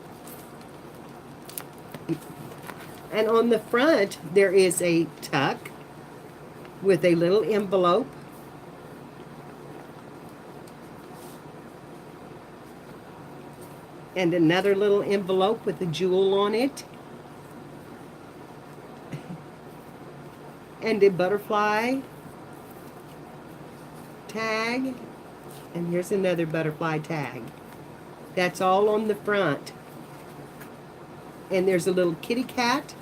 And on the front, there is a tuck with a little envelope. And another little envelope with a jewel on it. And a butterfly tag. And here's another butterfly tag. That's all on the front. And there's a little kitty cat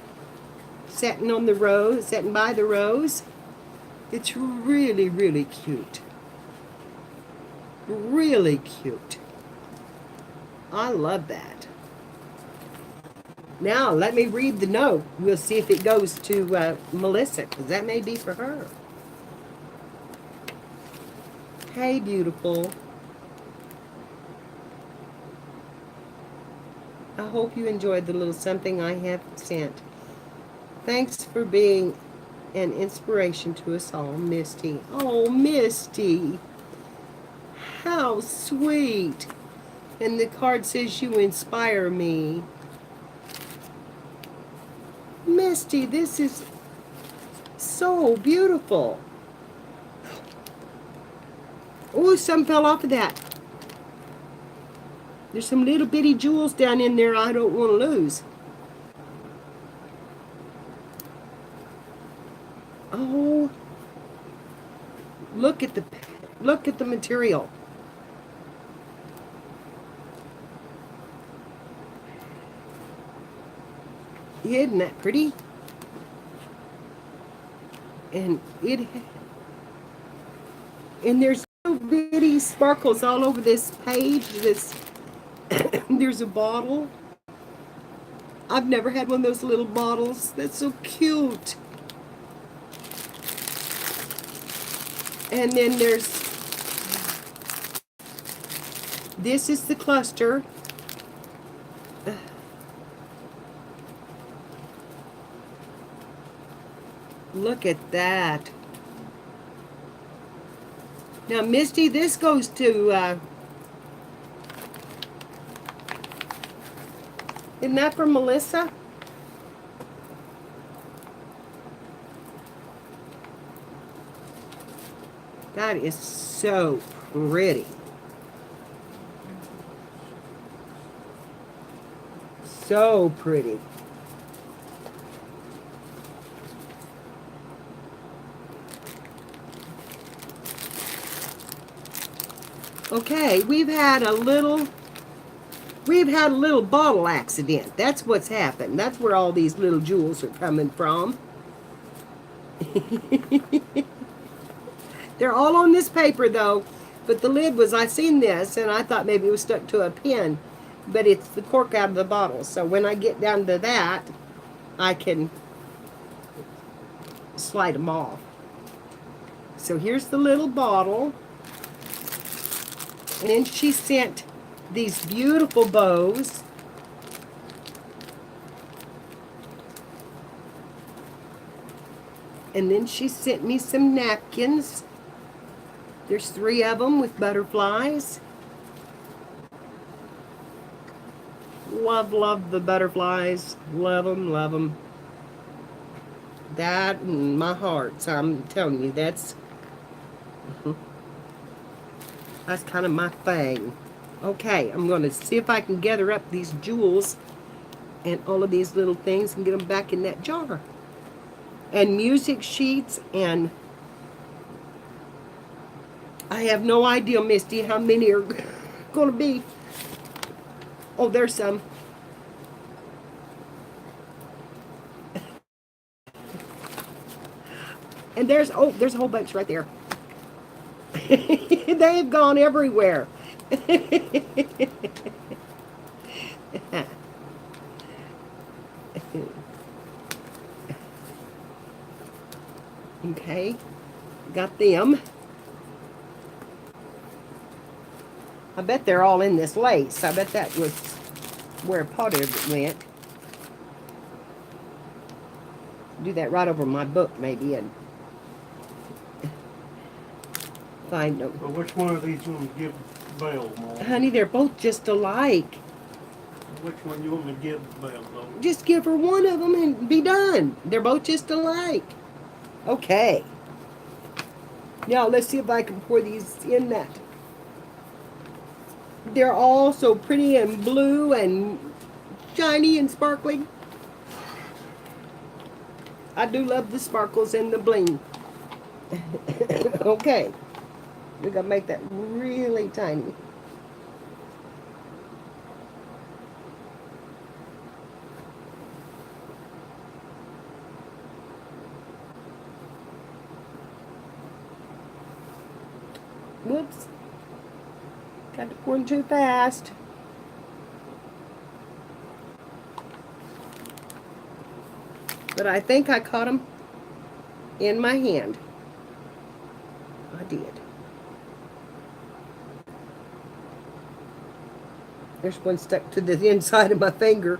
sitting on the rose, sitting by the rose. It's really, really cute. Really cute. I love that. Now, let me read the note. We'll see if it goes to Melissa, because that may be for her. Hey, beautiful. I hope you enjoyed the little something I have sent. Thanks for being an inspiration to us all, Misty. Oh, Misty. How sweet. And the card says, you inspire me. Misty, this is so beautiful. Oh, some fell off of that. There's some little bitty jewels down in there I don't want to lose. Oh, look at the material. Isn't that pretty? And there's little bitty sparkles all over this page. There's a bottle. I've never had one of those little bottles. That's so cute. And then this is the cluster. Look at that. Now, Misty, this goes to, isn't that for Melissa? That is so pretty. So pretty. Okay, we've had a little bottle accident. That's what's happened. That's where all these little jewels are coming from. They're all on this paper though, but the lid was, I seen this and I thought maybe it was stuck to a pin, but it's the cork out of the bottle. So when I get down to that, I can slide them off. So here's the little bottle. And then she sent these beautiful bows. And then she sent me some napkins. There's 3 of them with butterflies. Love, love the butterflies. Love them, love them. That and my hearts, I'm telling you, that's kind of my thing. Okay, I'm going to see if I can gather up these jewels and all of these little things and get them back in that jar. And music sheets, and I have no idea, Misty, how many are going to be. Oh, there's some. And there's a whole bunch right there. They've gone everywhere. Okay, got them. I bet they're all in this lace. I bet that was where part of it went. Do that right over my book, maybe, and find them. Well, which one of these you want to give Belle, Mom? Honey, they're both just alike. Which one you want to give Belle, though? Just give her one of them and be done. They're both just alike. Okay. Now, let's see if I can pour these in that. They're all so pretty and blue and shiny and sparkling. I do love the sparkles and the bling. Okay. We're going to make that really tiny. Whoops. Got to pour them too fast. But I think I caught them in my hand. I did. There's one stuck to the inside of my finger.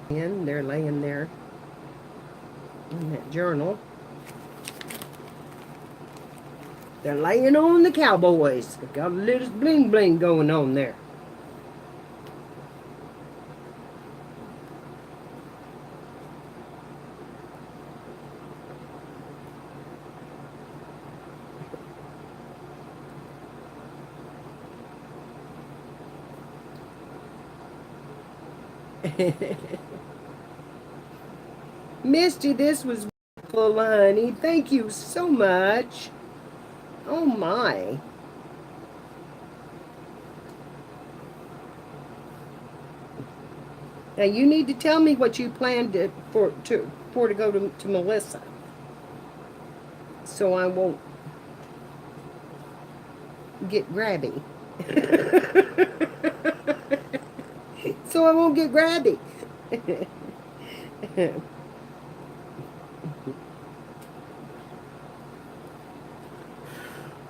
And they're laying there in that journal. They're laying on the cowboys. They've got a little bling bling going on there. Misty, this was beautiful, honey. Thank you so much. Oh my. Now you need to tell me what you planned to go to Melissa, so I won't get grabby. So I won't get grabby.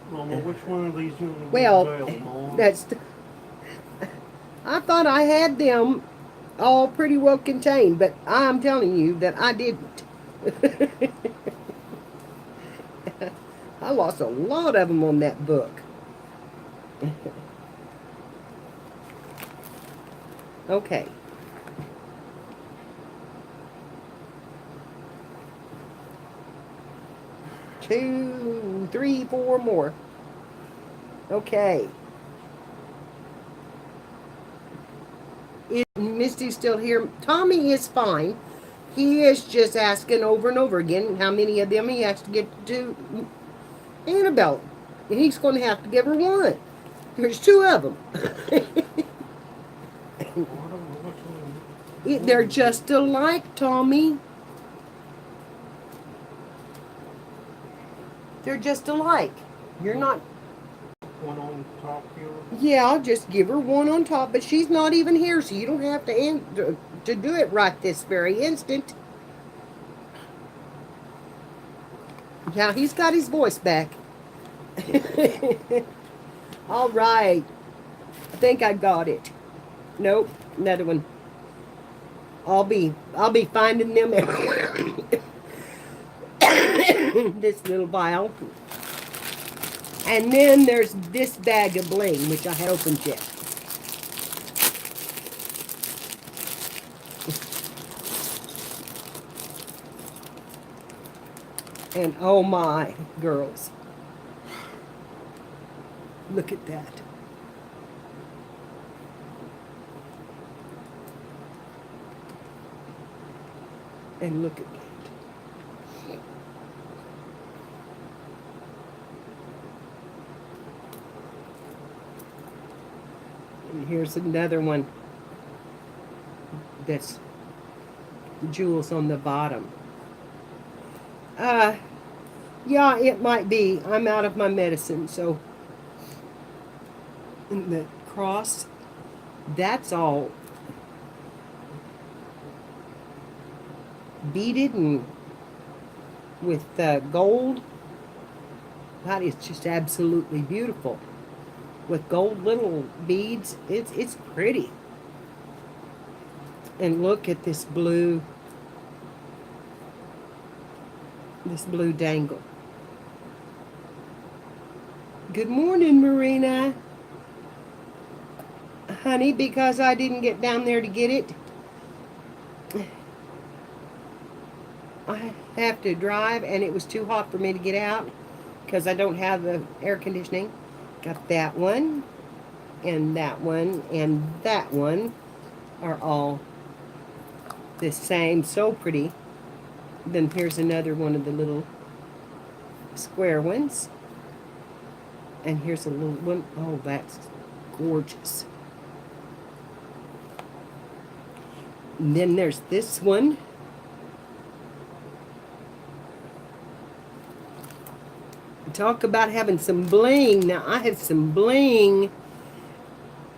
Mama, which one of these you want to Well, give Belle, Mom? I thought I had them all pretty well contained, but I'm telling you that I didn't. I lost a lot of them on that book. Okay. 2, 3, 4 more. Okay. Is Misty's still here? Tommy is fine. He is just asking over and over again how many of them he has to get to Annabelle. And he's going to have to give her one. There's 2 of them. Oh, I don't know which one. They're just alike, Tommy. They're just alike. You're not... One on top here. Yeah, I'll just give her one on top, but she's not even here, so you don't have to do it right this very instant. Yeah, he's got his voice back. All right. I think I got it. Nope, another one. I'll be finding them everywhere. This little vial. And then there's this bag of bling, which I haven't opened yet. And oh my, girls. Look at that. And look at that. And here's another one that's jewels on the bottom. Yeah, it might be. I'm out of my medicine, so. And the cross, that's all beaded and with gold. That is just absolutely beautiful. With gold little beads, it's pretty. And look at this blue dangle. Good morning, Marina. Honey, because I didn't get down there to get it, I have to drive, and it was too hot for me to get out because I don't have the air conditioning. Got that one, and that one, and that one are all the same. So pretty. Then here's another one of the little square ones. And here's a little one. Oh, that's gorgeous. And then there's this one. Talk about having some bling. Now, I have some bling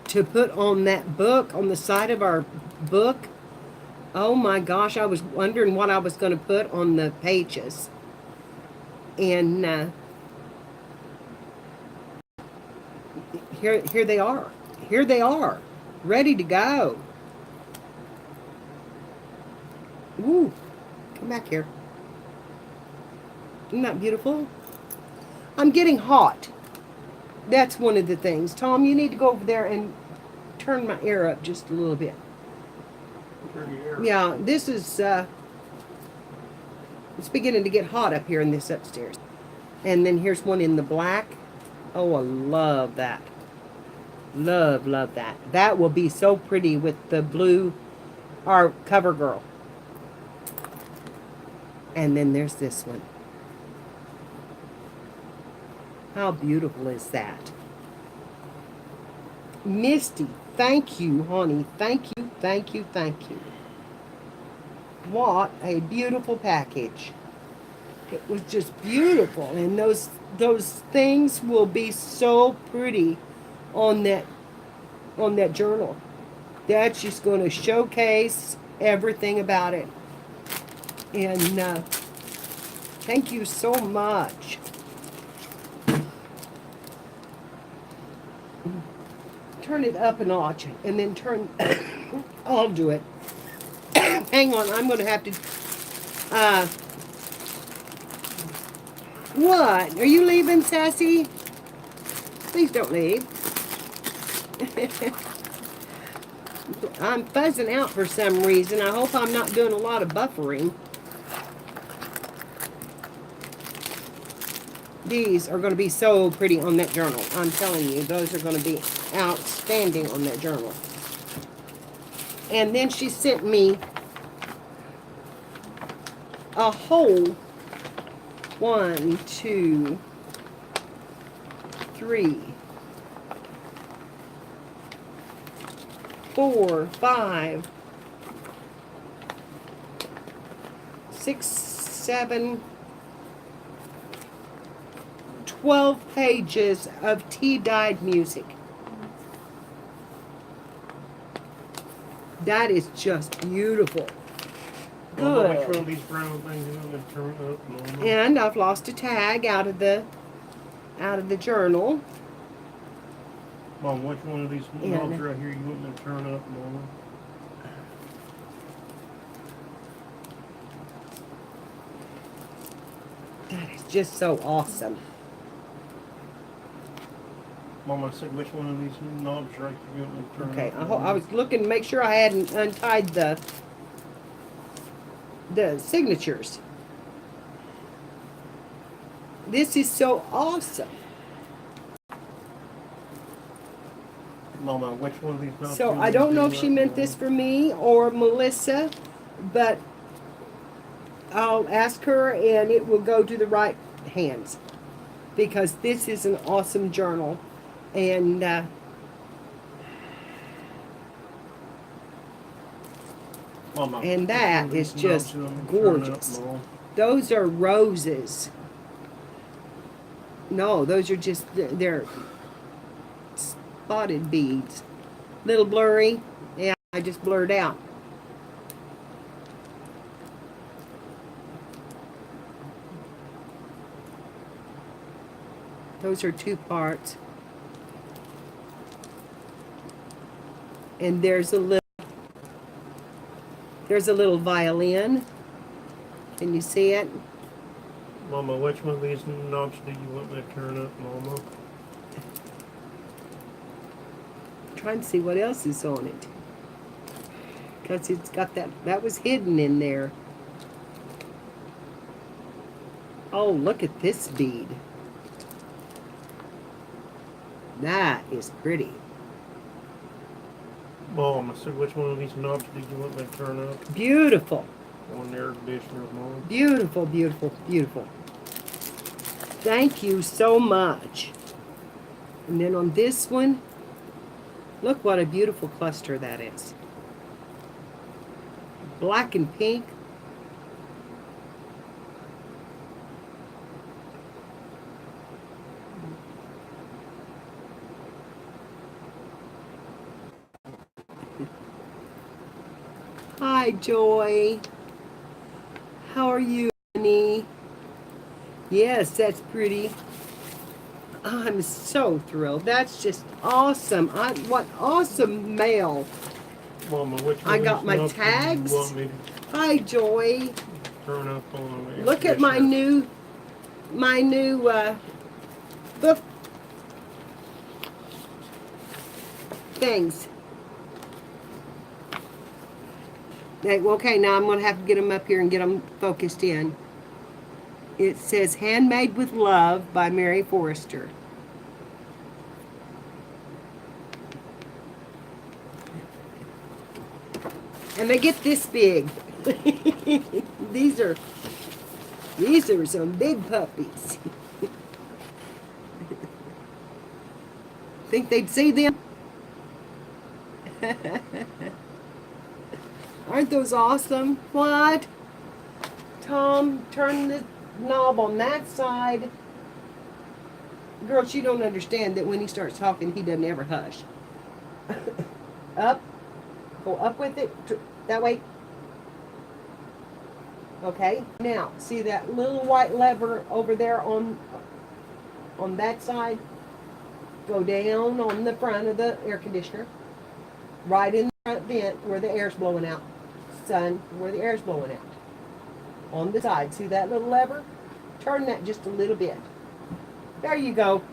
to put on that book, on the side of our book. Oh my gosh, I was wondering what I was going to put on the pages. And here they are. Here they are, ready to go. Ooh, come back here. Isn't that beautiful? I'm getting hot. That's one of the things. Tom, you need to go over there and turn my air up just a little bit. Turn the air. Yeah, this is, it's beginning to get hot up here in this upstairs. And then here's one in the black. Oh, I love that. Love, love that. That will be so pretty with the blue, our cover girl. And then there's this one. How beautiful is that? Misty, thank you, honey. Thank you, thank you, thank you. What a beautiful package. It was just beautiful. And those things will be so pretty on that journal. That's just going to showcase everything about it. And thank you so much. Turn it up a notch and then turn. I'll do it. Hang on, I'm going to have to. What? Are you leaving, Sassy? Please don't leave. I'm fuzzing out for some reason. I hope I'm not doing a lot of buffering. These are going to be so pretty on that journal. I'm telling you, those are going to be outstanding on that journal. And then she sent me a whole 1, 2, 3, 4, 5, 6, 7, 12 pages of tea-dyed music. That is just beautiful. Mama, which one Good. of these brown things you want me to turn up, Mama? And I've lost a tag out of the journal. Mom, which one of these Yeah, knobs no. right here you want me to turn up, Mama? That is just so awesome. Mom, I said which one of these knobs right here you want me to turn Okay, up, I Mama? was looking to make sure I hadn't untied the signatures. This is so awesome. Mama, which one of these knobs So you want I me to don't know do if she up, meant Mama? this for me or Melissa, but I'll ask her and it will go to the right hands, because this is an awesome journal. And Mama, and which one that of is these knobs just you want me to turn up, gorgeous. Mama? Those are roses. No, those are just, they're spotted beads. Little blurry. Yeah, I just blurred out. Those are 2 parts. And there's a little violin. Can you see it? Mama, which one of these knobs do you want me to turn up, Mama? Trying to see what else is on it, because it's got that was hidden in there. Oh, look at this bead. That is pretty. Mom, I said which one of these knobs do you want me to turn up? Beautiful. On air conditioner, Mama. Beautiful, beautiful, beautiful. Thank you so much. And then on this one, look what a beautiful cluster that is. Black and pink. Hi, Joy. How are you, honey? Yes, that's pretty. I'm so thrilled. That's just awesome. What awesome mail. Mama, which one I of got these my knobs tags. do you want me Hi, Joy. to turn up on the air Look at my conditioner? new book things. Okay, now I'm going to have to get them up here and get them focused in. It says Handmade with Love by Mary Forrester. And they get this big. These are some big puppies. Think they'd see them? Aren't those awesome? What? Tom, turn the knob on that side. Girls, you don't understand that when he starts talking, he doesn't ever hush. Up. Go up with it. That way. Okay. Now, see that little white lever over there on that side? Go down on the front of the air conditioner. Right in the front vent where the air's blowing out. Son, where the air's blowing out. On the side. See that little lever? Turn that just a little bit. There you go.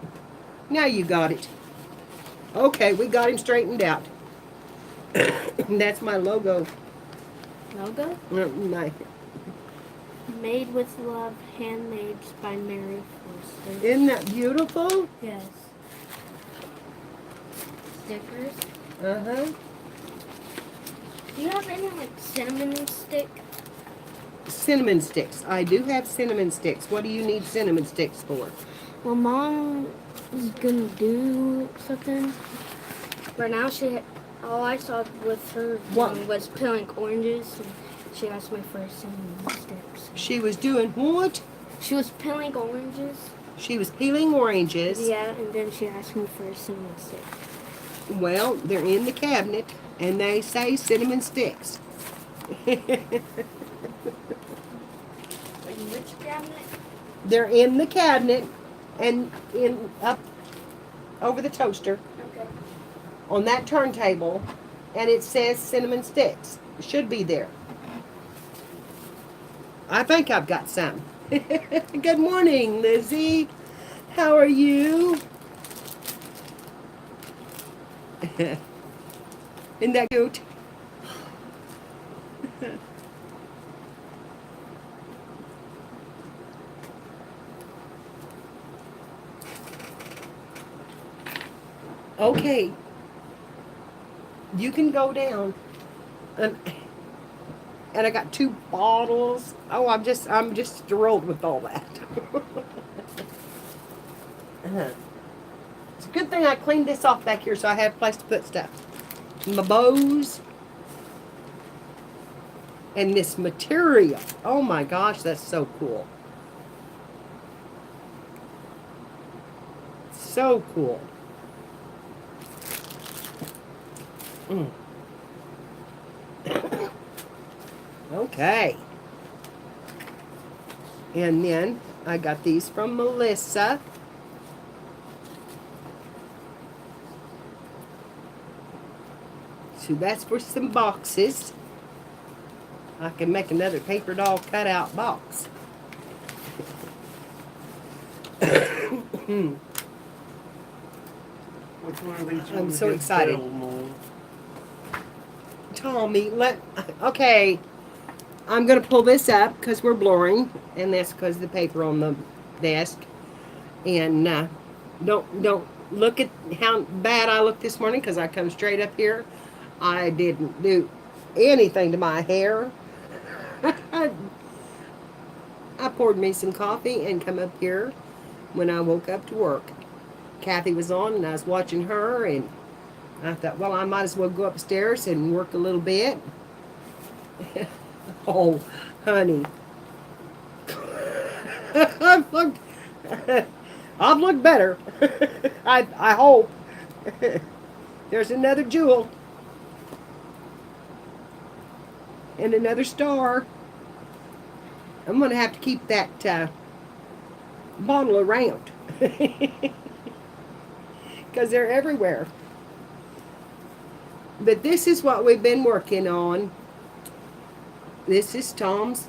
Now you got it. Okay, we got him straightened out. That's my logo. Logo? My Made with Love, handmade by Mary Forster. Isn't that beautiful? Yes. Stickers. Uh-huh. Do you have any like cinnamon stick? Cinnamon sticks. I do have cinnamon sticks. What do you need cinnamon sticks for? Well, Mom is gonna do something. Right now, all I saw with her What? doing was peeling oranges. And she asked me for cinnamon sticks. She was doing what? She was peeling oranges. She was peeling oranges. Yeah, and then she asked me for a cinnamon stick. Well, they're in the cabinet, and they say cinnamon sticks. In which cabinet? They're in the cabinet and in up over the toaster Okay. on that turntable, and it says cinnamon sticks. It should be there. I think I've got some. Good morning, Lizzie. How are you? Isn't that cute? Okay. You can go down. And I got 2 bottles. Oh, I'm just thrilled with all that. It's a good thing I cleaned this off back here so I have a place to put stuff. My bows. And this material. Oh my gosh, that's so cool. So cool. Okay. And then I got these from Melissa. So that's for some boxes. I can make another paper doll cutout box. Which one of these? I'm ones so gets excited. filled more? Tommy, okay. I'm gonna pull this up because we're blurring, and that's because of the paper on the desk. And don't look at how bad I look this morning because I come straight up here. I didn't do anything to my hair. I poured me some coffee and come up here when I woke up to work. Kathy was on and I was watching her, and I thought, well, I might as well go upstairs and work a little bit. Oh, honey. I've looked better. I hope. There's another jewel. And another star. I'm going to have to keep that bottle around. Because they're everywhere. But this is what we've been working on. This is Tom's.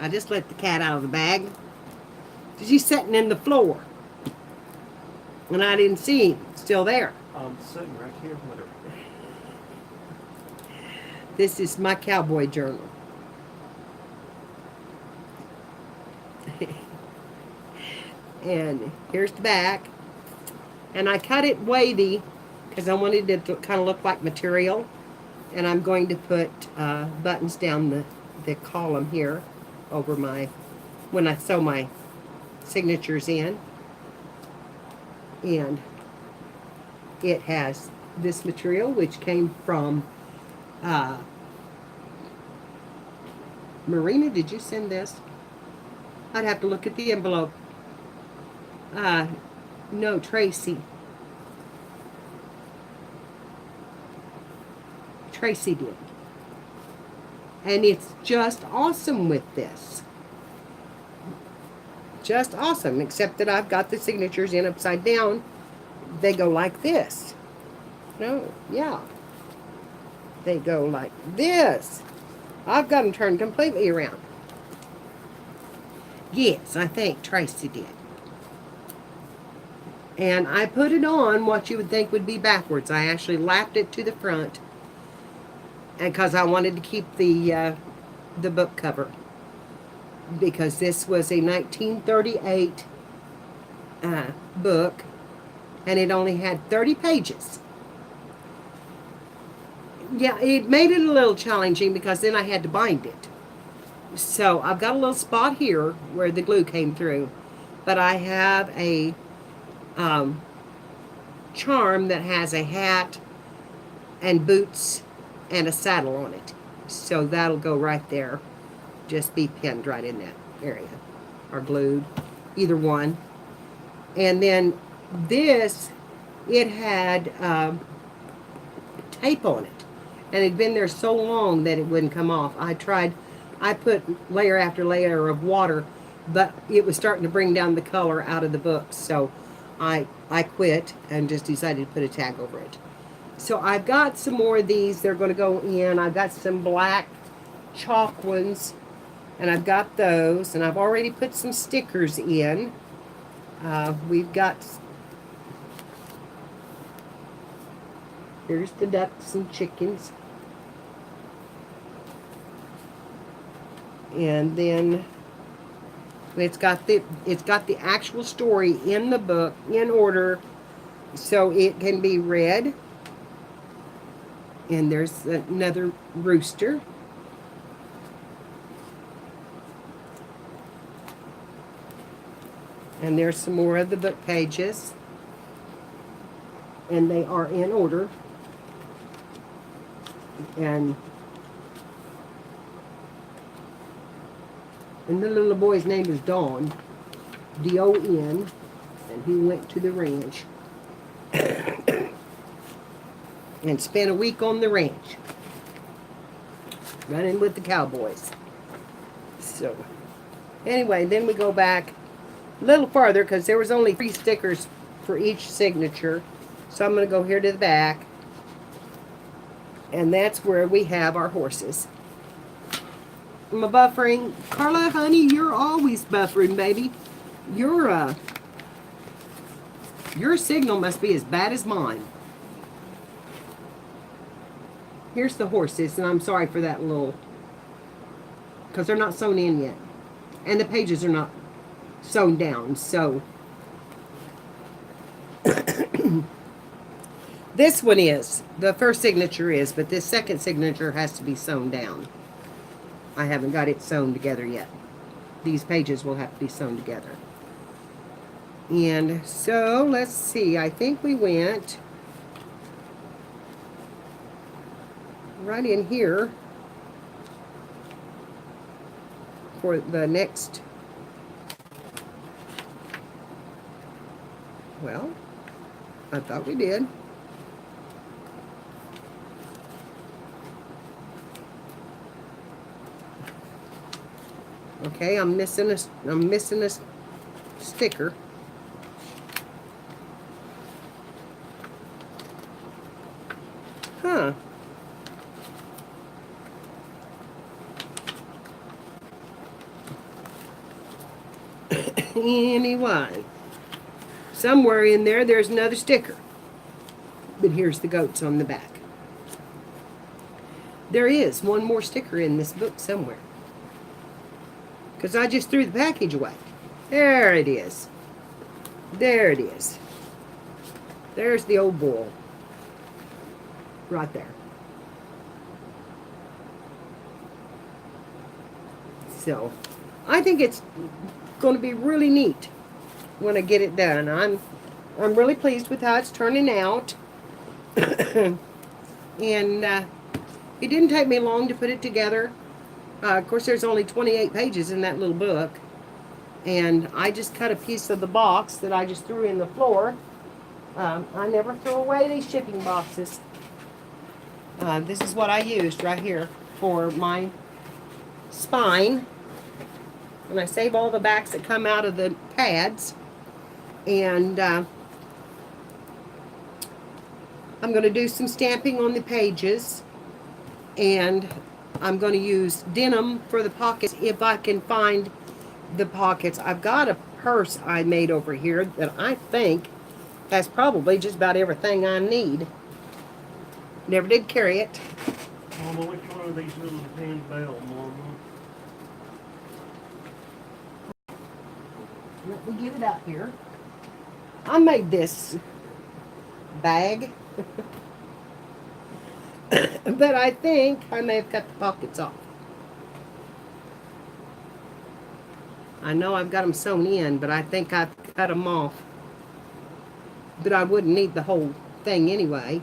I just let the cat out of the bag. He's sitting in the floor. And I didn't see him. Still there. I'm sitting right here with her. This is my Coyboy Journal. And here's the back. And I cut it wavy because I wanted it to kind of look like material. And I'm going to put buttons down the column here over when I sew my signatures in. And it has this material which came from Marina. Did you send this? I'd have to look at the envelope. No, Tracy. Tracy did. And it's just awesome with this. Just awesome, except that I've got the signatures in upside down. They go like this. No, yeah. They go like this. I've got them turned completely around. Yes, I think Tracy did. And I put it on what you would think would be backwards. I actually lapped it to the front and because I wanted to keep the book cover, because this was a 1938 book, and it only had 30 pages. Yeah, it made it a little challenging because then I had to bind it. So I've got a little spot here where the glue came through, but I have a charm that has a hat and boots and a saddle on it. So that'll go right there. Just be pinned right in that area, or glued, either one. And then this, it had tape on it, and it had been there so long that it wouldn't come off. I put layer after layer of water, but it was starting to bring down the color out of the book, so I quit and just decided to put a tag over it. So I've got some more of these. They're going to go in. I've got some black chalk ones, and I've got those, and I've already put some stickers in. We've got, here's the ducks and chickens. And then it's got the actual story in the book in order so it can be read. And there's another rooster. And there's some more of the book pages. And they are in order. And the little boy's name is Don. D-O-N. And he went to the ranch. And spent a week on the ranch. Running with the cowboys. So, anyway, then we go back a little farther because there was only 3 stickers for each signature. So I'm going to go here to the back. And that's where we have our horses. I'm buffering. Carla, honey, you're always buffering, baby. Your signal must be as bad as mine. Here's the horses, and I'm sorry for that little, because they're not sewn in yet. And the pages are not sewn down, so. This one is. The first signature is, but this second signature has to be sewn down. I haven't got it sewn together yet. These pages will have to be sewn together. And so, let's see. I think we went right in here for the next. Well, I thought we did. Okay, I'm missing a sticker. Huh. Anyway, somewhere in there's another sticker. But here's the goats on the back. There is one more sticker in this book somewhere. Because I just threw the package away. There it is. There it is. There's the old bull. Right there. So, I think it's going to be really neat when I get it done. I'm really pleased with how it's turning out. And it didn't take me long to put it together. Of course, there's only 28 pages in that little book. And I just cut a piece of the box that I just threw in the floor. I never throw away these shipping boxes. This is what I used right here for my spine. And I save all the backs that come out of the pads. And I'm going to do some stamping on the pages. And I'm going to use denim for the pockets if I can find the pockets. I've got a purse I made over here that I think has probably just about everything I need. Never did carry it. Mama, which one of these little handbell, Mama? Let me get it out here. I made this bag. But I think I may have cut the pockets off. I know I've got them sewn in, but I think I've cut them off. But I wouldn't need the whole thing anyway.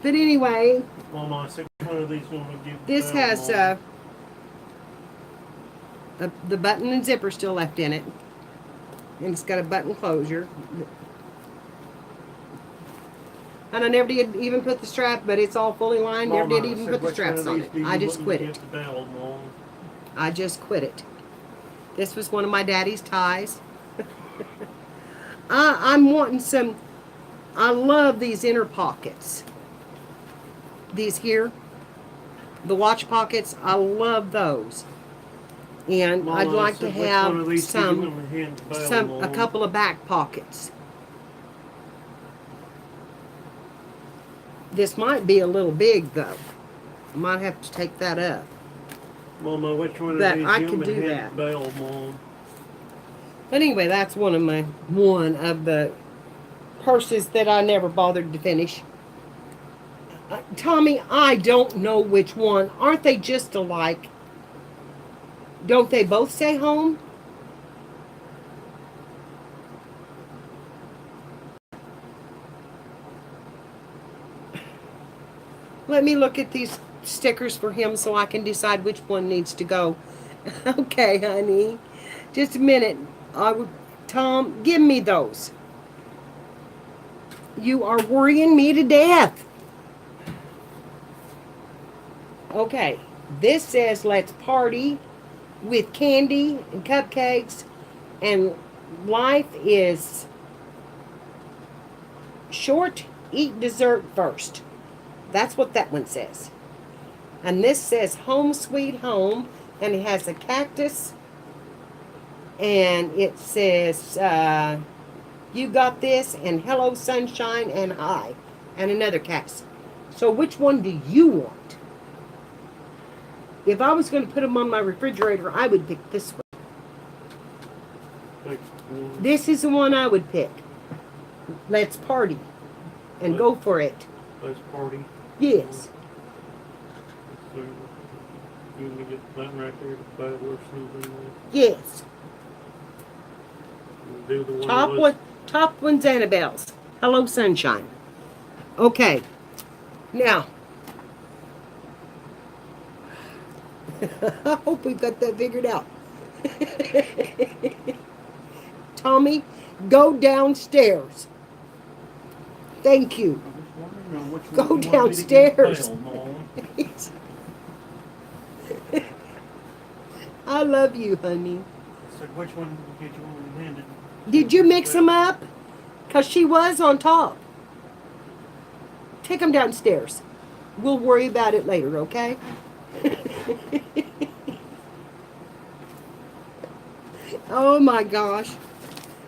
But anyway, Mama, I said which one of these want to give this bell, has Mama? the button and zipper still left in it. And it's got a button closure. And I never did even put the strap, but it's all fully lined. Never Mama, did I even said put the which one of straps on these it. do you I just want quit to it. give the bell, Mama? I just quit it. This was one of my daddy's ties. I'm wanting some. I love these inner pockets. These here, the watch pockets. I love those. And Mama, I'd I like to said which one of have these do you some, want to hand the bell, a Mama? couple of back pockets. This might be a little big though. I might have to take that up. Mama, which one But of these I do you can want to do hand that. the bell, Mama? But anyway, that's one of the purses that I never bothered to finish. Tommy, I don't know which one. Aren't they just alike? Don't they both say home? Let me look at these stickers for him so I can decide which one needs to go. Okay, honey. Just a minute. Tom, give me those. You are worrying me to death. Okay. This says let's party with candy and cupcakes, and life is short, eat dessert first. That's what that one says. And this says home sweet home, and it has a cactus, and it says you got this, and hello sunshine, and hi, and another cactus. So which one do you want? If I was going to put them on my refrigerator, I would pick this one. Pick one. This is the one I would pick. Let's party and go for it. Let's party. Yes. So, you want me to get that right there, the bell or something? Yes. Do the one Top one's Annabelle's. Hello sunshine. Okay. Now. I hope we've got that figured out. Tommy, go downstairs. Thank you. Go downstairs. I love you, honey. So which one did you want handed? Did you mix them up? Because she was on top. Take them downstairs. We'll worry about it later, okay? Oh my gosh.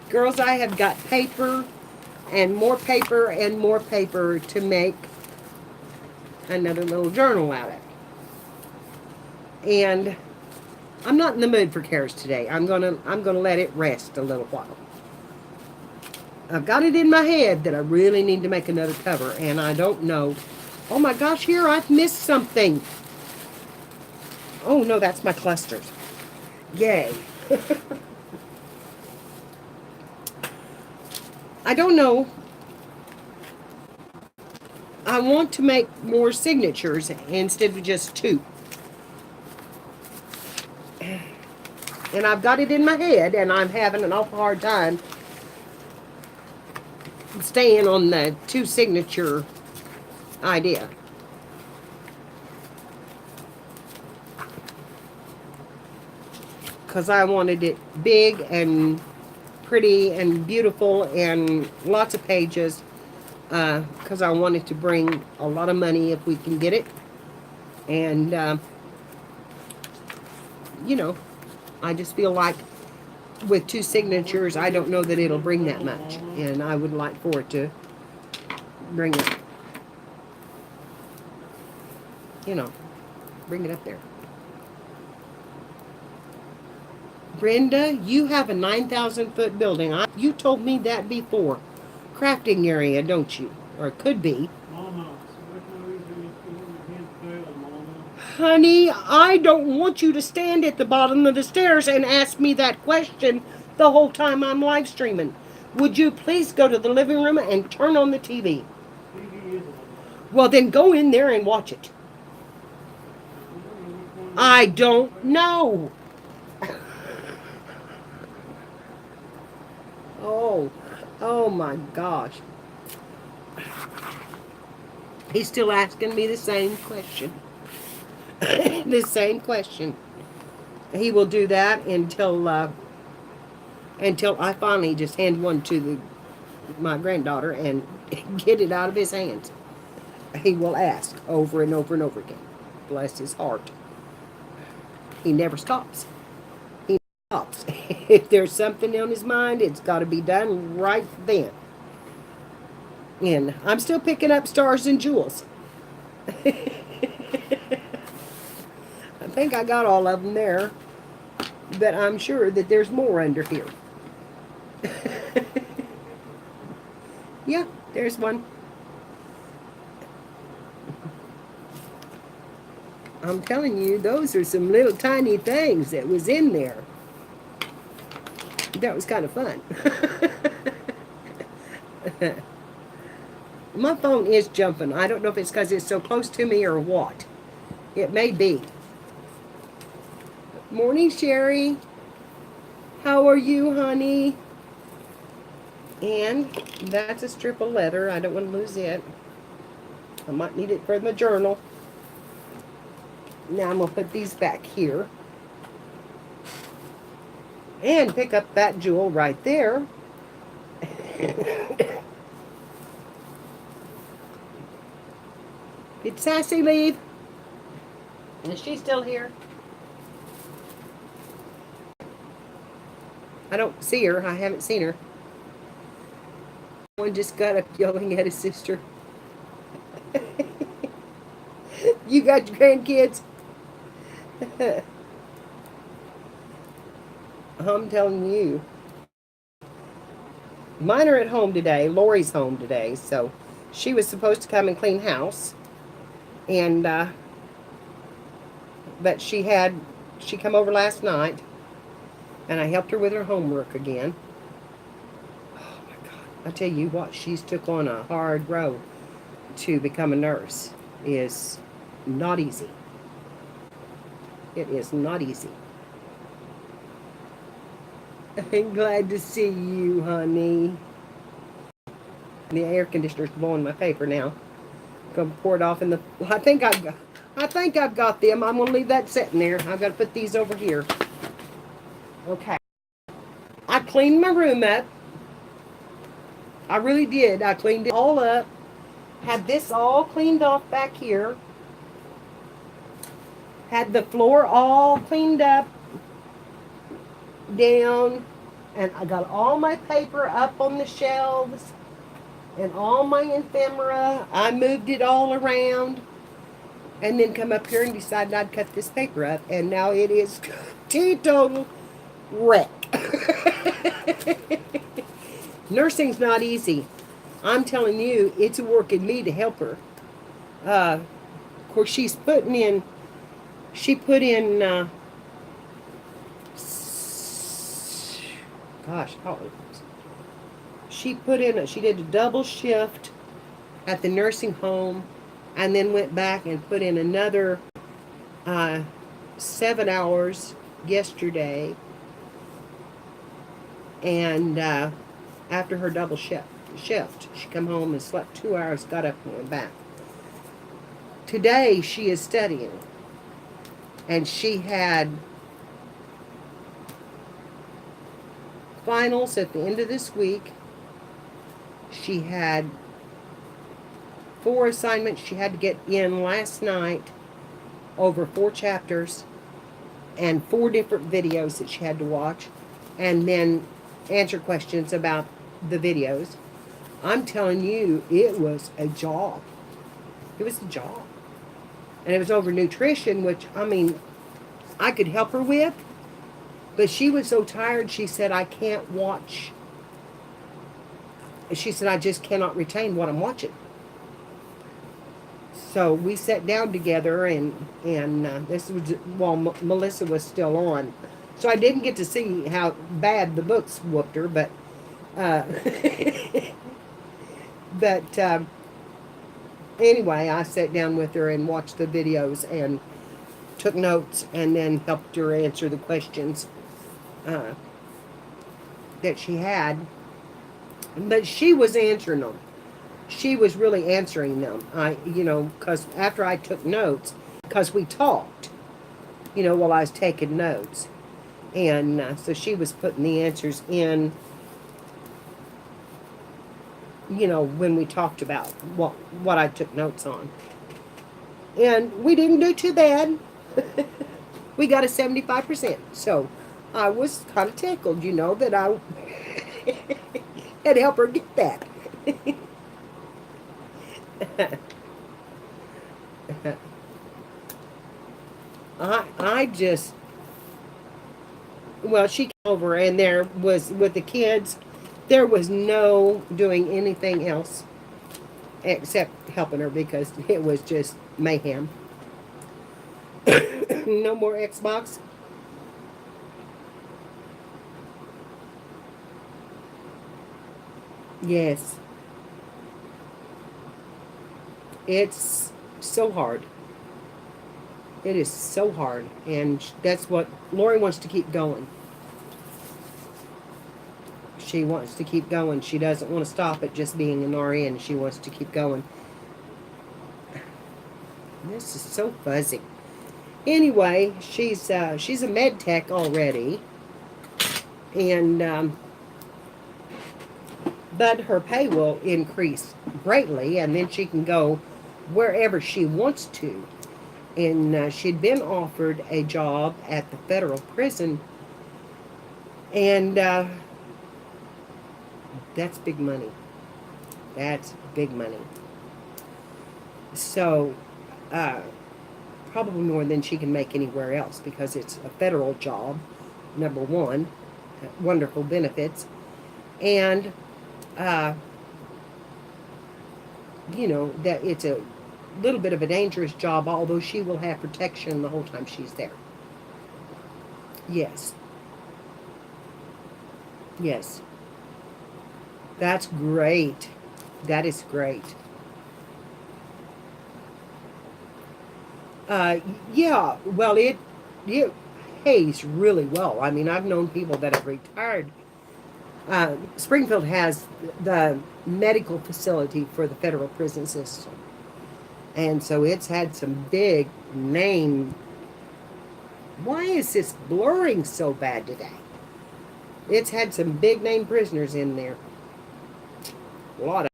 Girls, I have got paper and more paper and more paper to make another little journal out of. And I'm not in the mood for cares today. I'm gonna let it rest a little while. I've got it in my head that I really need to make another cover, and I don't know. Oh my gosh, here I've missed something. Oh no, that's my clusters. Yay. I don't know. I want to make more signatures instead of just 2. And I've got it in my head, and I'm having an awful hard time staying on the 2 signature idea. Because I wanted it big and pretty and beautiful and lots of pages. Because I wanted to bring a lot of money if we can get it. And, you know, I just feel like with 2 signatures, I don't know that it'll bring that much. And I would like for it to bring it. you know, bring it up there. Brenda, you have a 9,000-foot building. You told me that before. Crafting area, don't you? Or it could be. Mama, so there's no reason you can't fail, Mama. Honey, I don't want you to stand at the bottom of the stairs and ask me that question the whole time I'm live streaming. Would you please go to the living room and turn on the TV? TV is on. Well, then go in there and watch it. I don't know. Oh my gosh. He's still asking me the same question. The same question. He will do that until I finally just hand one to my granddaughter and get it out of his hands. He will ask over and over and over again. Bless his heart. He never stops. He never stops. If there's something on his mind, it's got to be done right then. And I'm still picking up stars and jewels. I think I got all of them there. But I'm sure that there's more under here. Yeah, there's one. I'm telling you, those are some little tiny things that was in there. That was kind of fun. My phone is jumping. I don't know if it's because it's so close to me or what. It may be. Morning, Sherry. How are you, honey? And that's a strip of leather. I don't want to lose it. I might need it for my journal. Now I'm going to put these back here. And pick up that jewel right there. Did Sassy leave? Is she still here? I don't see her. I haven't seen her. One just got up yelling at his sister. You got your grandkids? I'm telling you. Mine are at home today. Lori's home today. So she was supposed to come and clean house. And, but she come over last night. And I helped her with her homework again. Oh my God. I tell you what, she's took on a hard road to become a nurse. Is not easy. It is not easy. I'm glad to see you, honey. The air conditioner's blowing my paper now. Gonna pour it off in the. I think I've got them. I'm gonna leave that sitting there. I've got to put these over here. Okay. I cleaned my room up. I really did. I cleaned it all up. Had this all cleaned off back here. Had the floor all cleaned up. Down. And I got all my paper up on the shelves. And all my ephemera. I moved it all around. And then come up here and decided I'd cut this paper up. And now it is teetotal wreck. Nursing's not easy. I'm telling you, it's working me to help her. Of course, she put in, she did a double shift at the nursing home and then went back and put in another 7 hours yesterday. And after her double shift, she come home and slept 2 hours, got up and went back. Today she is studying, and she had finals at the end of this week. She had 4 assignments she had to get in last night, over 4 chapters, and 4 different videos that she had to watch, and then answer questions about the videos. I'm telling you, it was a job. It was a job. And it was over nutrition, which, I mean, I could help her with. But she was so tired, she said, I can't watch. She said, I just cannot retain what I'm watching. So we sat down together, and this was while Melissa was still on. So I didn't get to see how bad the books whooped her, but uh, but anyway, I sat down with her and watched the videos and took notes, and then helped her answer the questions uh, that she had. But she was answering them. She was really answering them. Because after I took notes, because we talked, while I was taking notes. And so she was putting the answers in, when we talked about what I took notes on. And we didn't do too bad. We got a 75%. So I was kind of tickled, that I had helped her get that. I just, well, she came over, and there was, with the kids, there was no doing anything else except helping her, because it was just mayhem. No more Xbox. Yes. It's so hard. It is so hard. And that's what Lori wants to keep going. She wants to keep going. She doesn't want to stop at just being an RN. She wants to keep going. This is so fuzzy. Anyway, she's a med tech already. And but her pay will increase greatly, and then she can go wherever she wants to. And she'd been offered a job at the federal prison, and that's big money. That's big money. So, probably more than she can make anywhere else, because it's a federal job, number one, wonderful benefits, and that it's a little bit of a dangerous job, although she will have protection the whole time she's there. Yes. Yes. That's great. That is great. Yeah, well, it pays really well. I mean, I've known people that have retired. Springfield has the medical facility for the federal prison system. And so it's had some big name. Why is this blurring so bad today? It's had some big name prisoners in there. A lot of.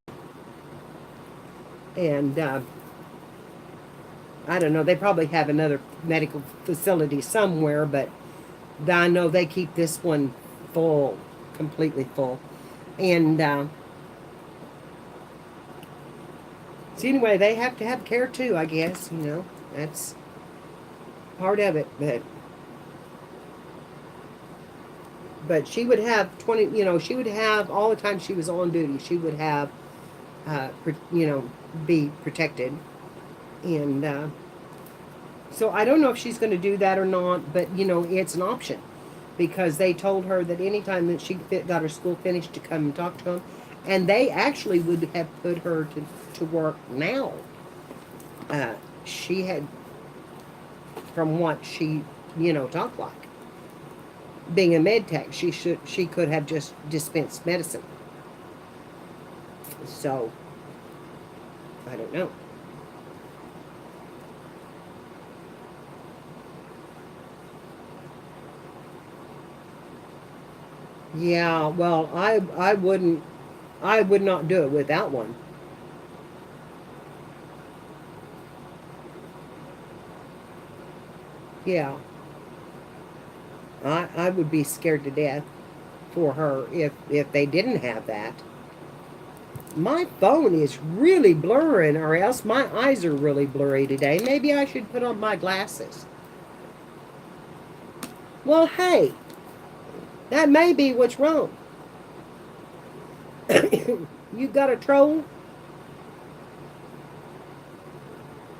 And I don't know, they probably have another medical facility somewhere, but I know they keep this one full, completely full. And so anyway, they have to have care too, I guess. That's part of it. But she would have 20, she would have, all the time she was on duty, she would have, be protected. And so I don't know if she's going to do that or not, but, it's an option. Because they told her that anytime that she got her school finished, to come and talk to them. And they actually would have put her to work now. She had, from what she, talked like, being a med tech, she could have just dispensed medicine. So, I don't know. Yeah, well, I would not do it without one. Yeah. I would be scared to death for her if they didn't have that. My phone is really blurring, or else my eyes are really blurry today. Maybe I should put on my glasses. Well, hey, that may be what's wrong. You got a troll?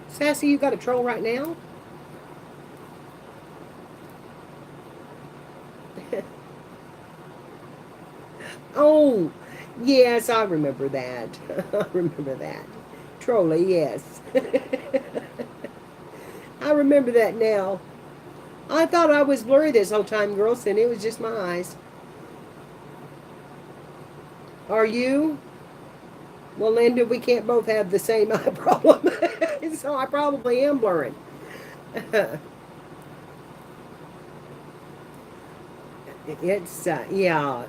Sassy, you got a troll right now? Oh, yes, I remember that. I remember that. Trolley, yes. I remember that now. I thought I was blurry this whole time, girls, and it was just my eyes. Are you? Well, Linda, we can't both have the same eye problem, so I probably am blurring. It's, yeah,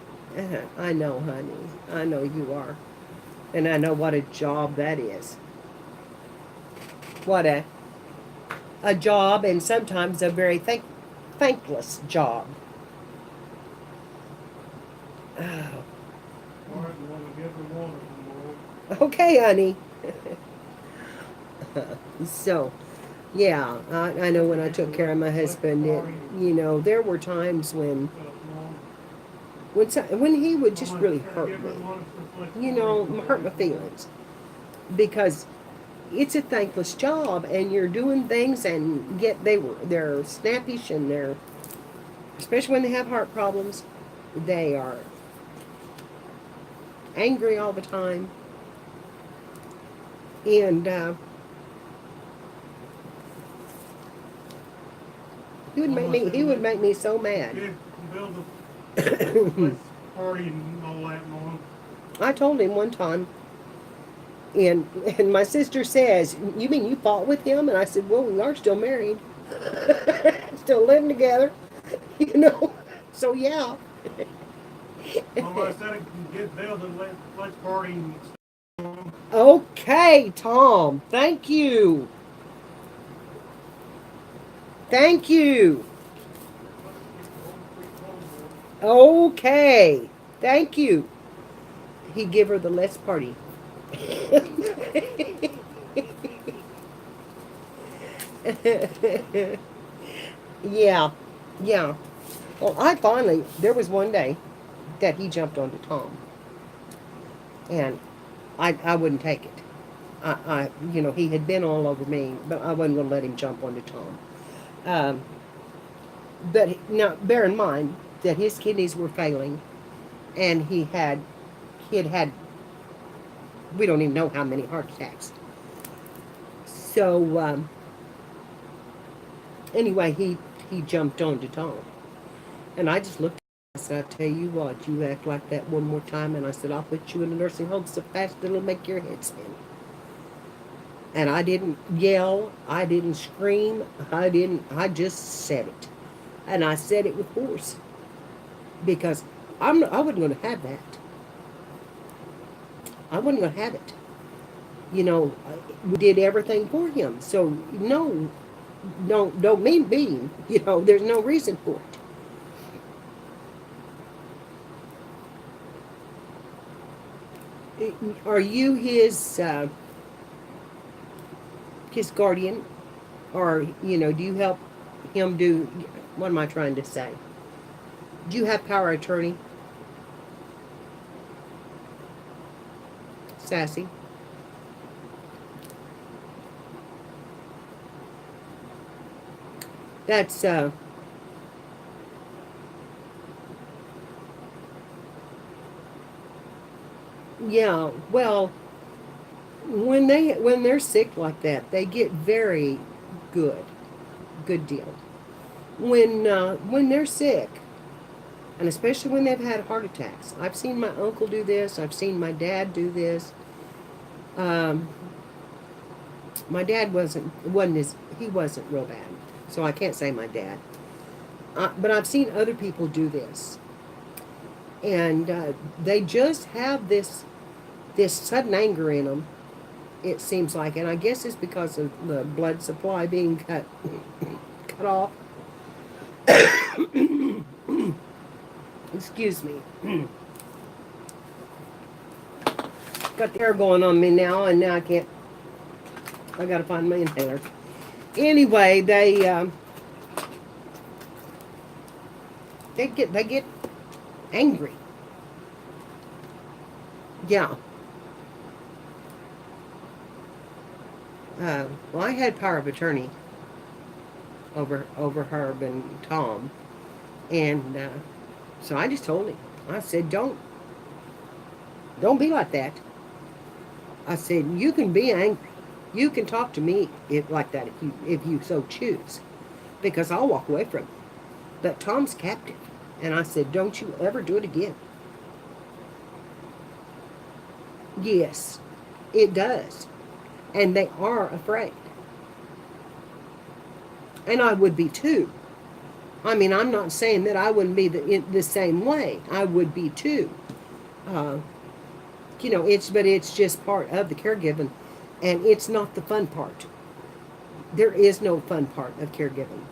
I know, honey. I know you are. And I know what a job that is. What a job, and sometimes a very thankless job. Oh, All right, you want to get the water from okay, honey. So, yeah, I know when I took care of my husband, there were times when he would just really hurt me, hurt my feelings, because it's a thankless job, and you're doing things, and yet they're snappish, and they're, especially when they have heart problems, they are angry all the time, and he would make me so mad. build a party and all that and all. I told him one time, and my sister says, "You mean you fought with him?" And I said, "Well, we are still married, still living together, you know." So yeah. Well, I said I can get Bill to let's party and Okay, Tom. Thank you. Thank you. Okay. Thank you. He give her the let's party. Yeah. Yeah. Well, there was one day that he jumped onto Tom, and I wouldn't take it. He had been all over me, but I wasn't going to let him jump onto Tom. Um, but now, bear in mind that his kidneys were failing, and he had we don't even know how many heart attacks. So anyway, he jumped onto Tom, and I just looked at him. I said, "I tell you what, you act like that one more time," and I said, "I'll put you in a nursing home so fast it'll make your head spin." And I didn't yell, I didn't scream, I just said it. And I said it with force. Because I wasn't going to have that. I wasn't going to have it. We did everything for him. So, no, don't mean being. There's no reason for it. Are you his guardian, or do you help him do, what am I trying to say, do you have power of attorney? Sassy? That's yeah, well, when they're sick like that, they get very good deal. When they're sick, and especially when they've had heart attacks, I've seen my uncle do this. I've seen my dad do this. My dad he wasn't real bad, so I can't say my dad. But I've seen other people do this, and they just have this sudden anger in them. It seems like, and I guess it's because of the blood supply being cut off. Excuse me. got the air going on me now, and now I can't. I gotta find my inhaler. Anyway, they get angry. Yeah. Well, I had power of attorney over Herb and Tom, and so I just told him. I said, don't be like that. I said, you can be angry. You can talk to me like that if you so choose, because I'll walk away from it. But Tom's captive, and I said, don't you ever do it again. Yes, it does, and they are afraid, and I would be too. I mean, I'm not saying that I wouldn't be the same way. I would be too. It's just part of the caregiving, and it's not the fun part. There is no fun part of caregiving.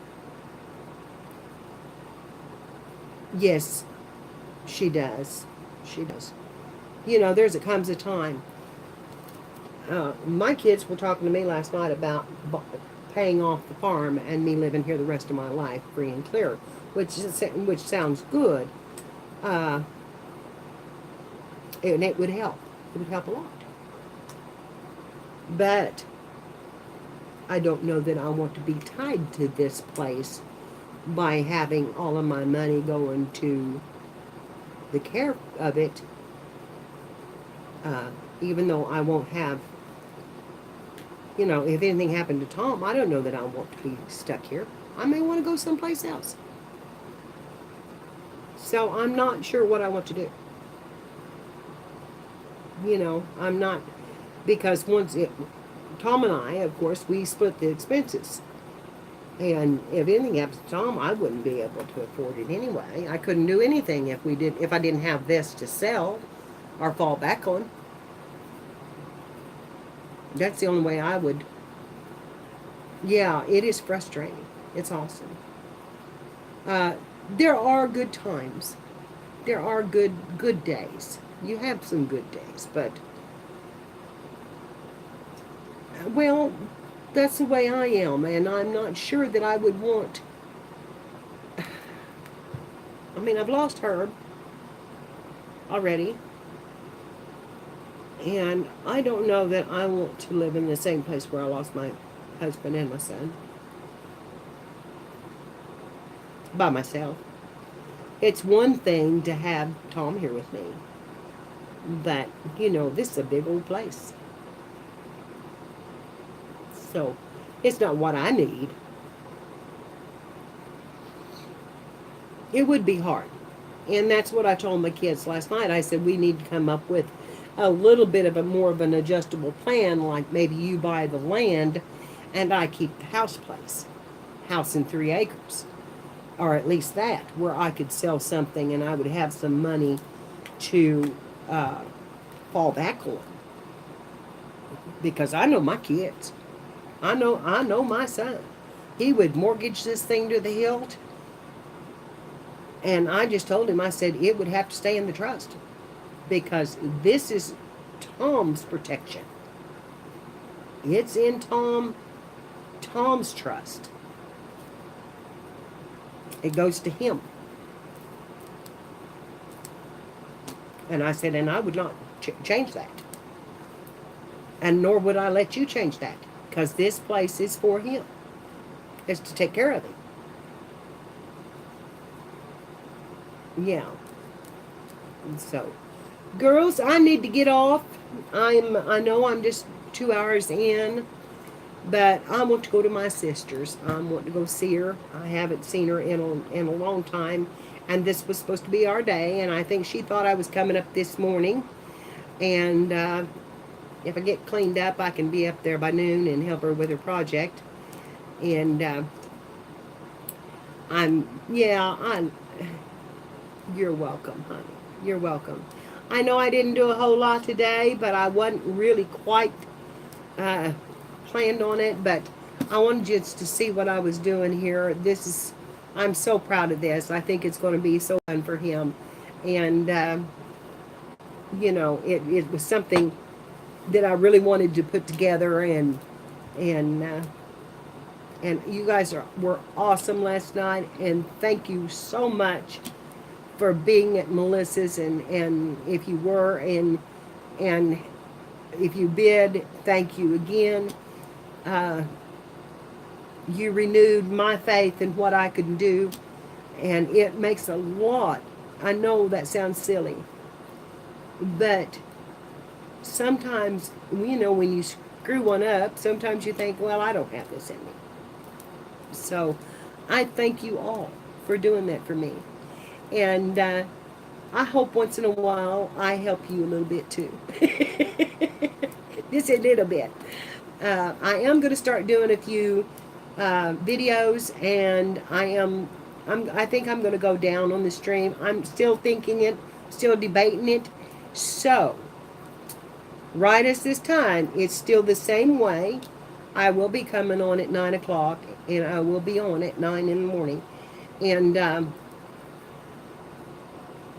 Yes, she does. She does. Comes a time. My kids were talking to me last night about paying off the farm and me living here the rest of my life free and clear, which sounds good. And it would help. It would help a lot. But I don't know that I want to be tied to this place by having all of my money going to the care of it, even though I won't have, if anything happened to Tom, I don't know that I want to be stuck here. I may want to go someplace else. So I'm not sure what I want to do. I'm not, because Tom and I, of course, we split the expenses. And if anything happens to Tom, I wouldn't be able to afford it anyway. I couldn't do anything if I didn't have this to sell or fall back on. That's the only way I would. Yeah, it is frustrating. It's awesome. There are good times. There are good days. You have some good days, but well, that's the way I am, and I'm not sure that I would want. I mean, I've lost Herb already, and I don't know that I want to live in the same place where I lost my husband and my son by myself. It's one thing to have Tom here with me, but this is a big old place. So, it's not what I need. It would be hard. And that's what I told my kids last night. I said, we need to come up with a little bit of more of an adjustable plan, like maybe you buy the land and I keep the house in 3 acres. Or at least that, where I could sell something and I would have some money to fall back on. Because I know my kids. I know my son. He would mortgage this thing to the hilt. And I just told him, I said, it would have to stay in the trust. Because this is Tom's protection. It's in Tom's trust. It goes to him. And I said, and I would not change that. And nor would I let you change that. Because this place is for him. It's to take care of him. Yeah. And so, girls, I need to get off. I know I'm just 2 hours in. But I want to go to my sister's. I want to go see her. I haven't seen her in a long time. And this was supposed to be our day. And I think she thought I was coming up this morning. And if I get cleaned up, I can be up there by noon and help her with her project. And you're welcome, honey. You're welcome. I know I didn't do a whole lot today, but I wasn't really quite planned on it. But I wanted you to see what I was doing here. I'm so proud of this. I think it's going to be so fun for him. And, it was something that I really wanted to put together, and you guys were awesome last night, and thank you so much for being at Melissa's, and if you were, and if you bid, thank you again. You renewed my faith in what I could do, and it makes a lot. I know that sounds silly, but sometimes, you know, when you screw one up, sometimes you think, well, I don't have this in me. So I thank you all for doing that for me. And I hope once in a while I help you a little bit too. Just a little bit. I am going to start doing a few videos, and I think I'm going to go down on the stream. I'm still thinking it, still debating it. So, right as this time, it's still the same way. I will be coming on at 9 o'clock, and I will be on at 9 in the morning. And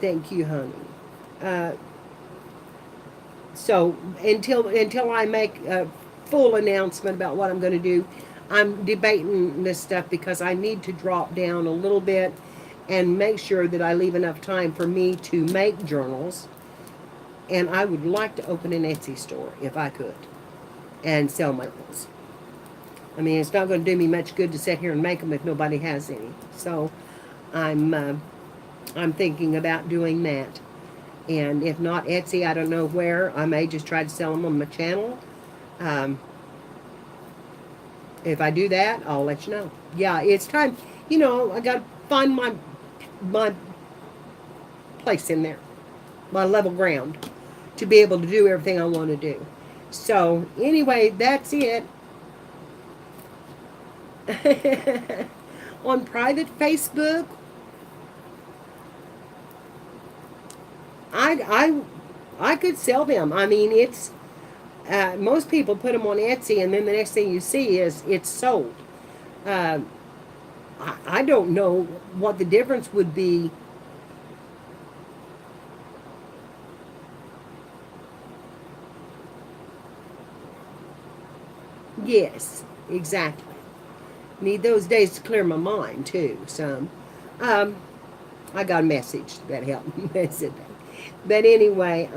thank you, honey. So until I make a full announcement about what I'm going to do, I'm debating this stuff because I need to drop down a little bit and make sure that I leave enough time for me to make journals. And I would like to open an Etsy store if I could and sell my journals. I mean, it's not going to do me much good to sit here and make them if nobody has any. So I'm thinking about doing that. And if not Etsy, I don't know where. I may just try to sell them on my channel. If I do that, I'll let you know. Yeah, it's time. You know, I got to find my place in there, my level ground, to be able to do everything I want to do. So anyway, that's it. On private Facebook, I could sell them. I mean, it's most people put them on Etsy, and then the next thing you see is it's sold. I don't know what the difference would be. Yes, exactly. Need those days to clear my mind too. So, I got a message that helped me. That said that. But anyway,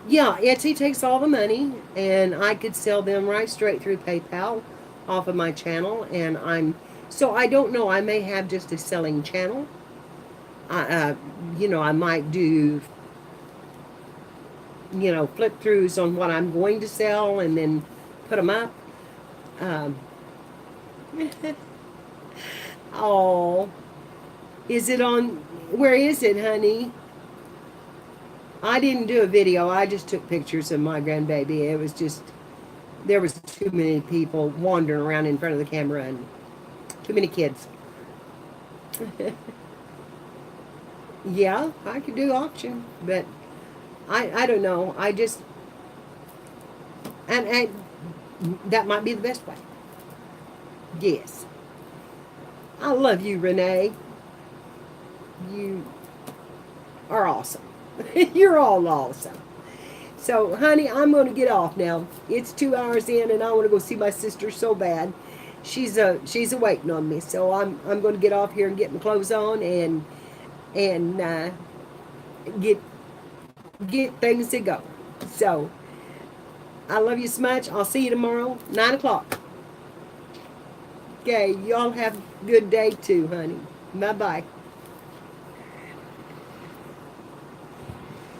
yeah, Etsy takes all the money, and I could sell them right straight through PayPal off of my channel, and so I don't know, I may have just a selling channel. You know, I might do, you know, flip throughs on what I'm going to sell and then put them up. Oh, is it on, where is it, honey? I didn't do a video. I just took pictures of my grandbaby. It was just, there was too many people wandering around in front of the camera and too many kids. Yeah, I could do auction, but I don't know. I just, and that might be the best way. Yes. I love you, Renee. You are awesome. You're all awesome. So, honey, I'm going to get off now. It's 2 hours in, and I want to go see my sister so bad. She's waiting on me. So I'm going to get off here and get my clothes on and get things to go. So I love you so much. I'll see you tomorrow, 9 o'clock. Okay, y'all have a good day too, honey. Bye-bye.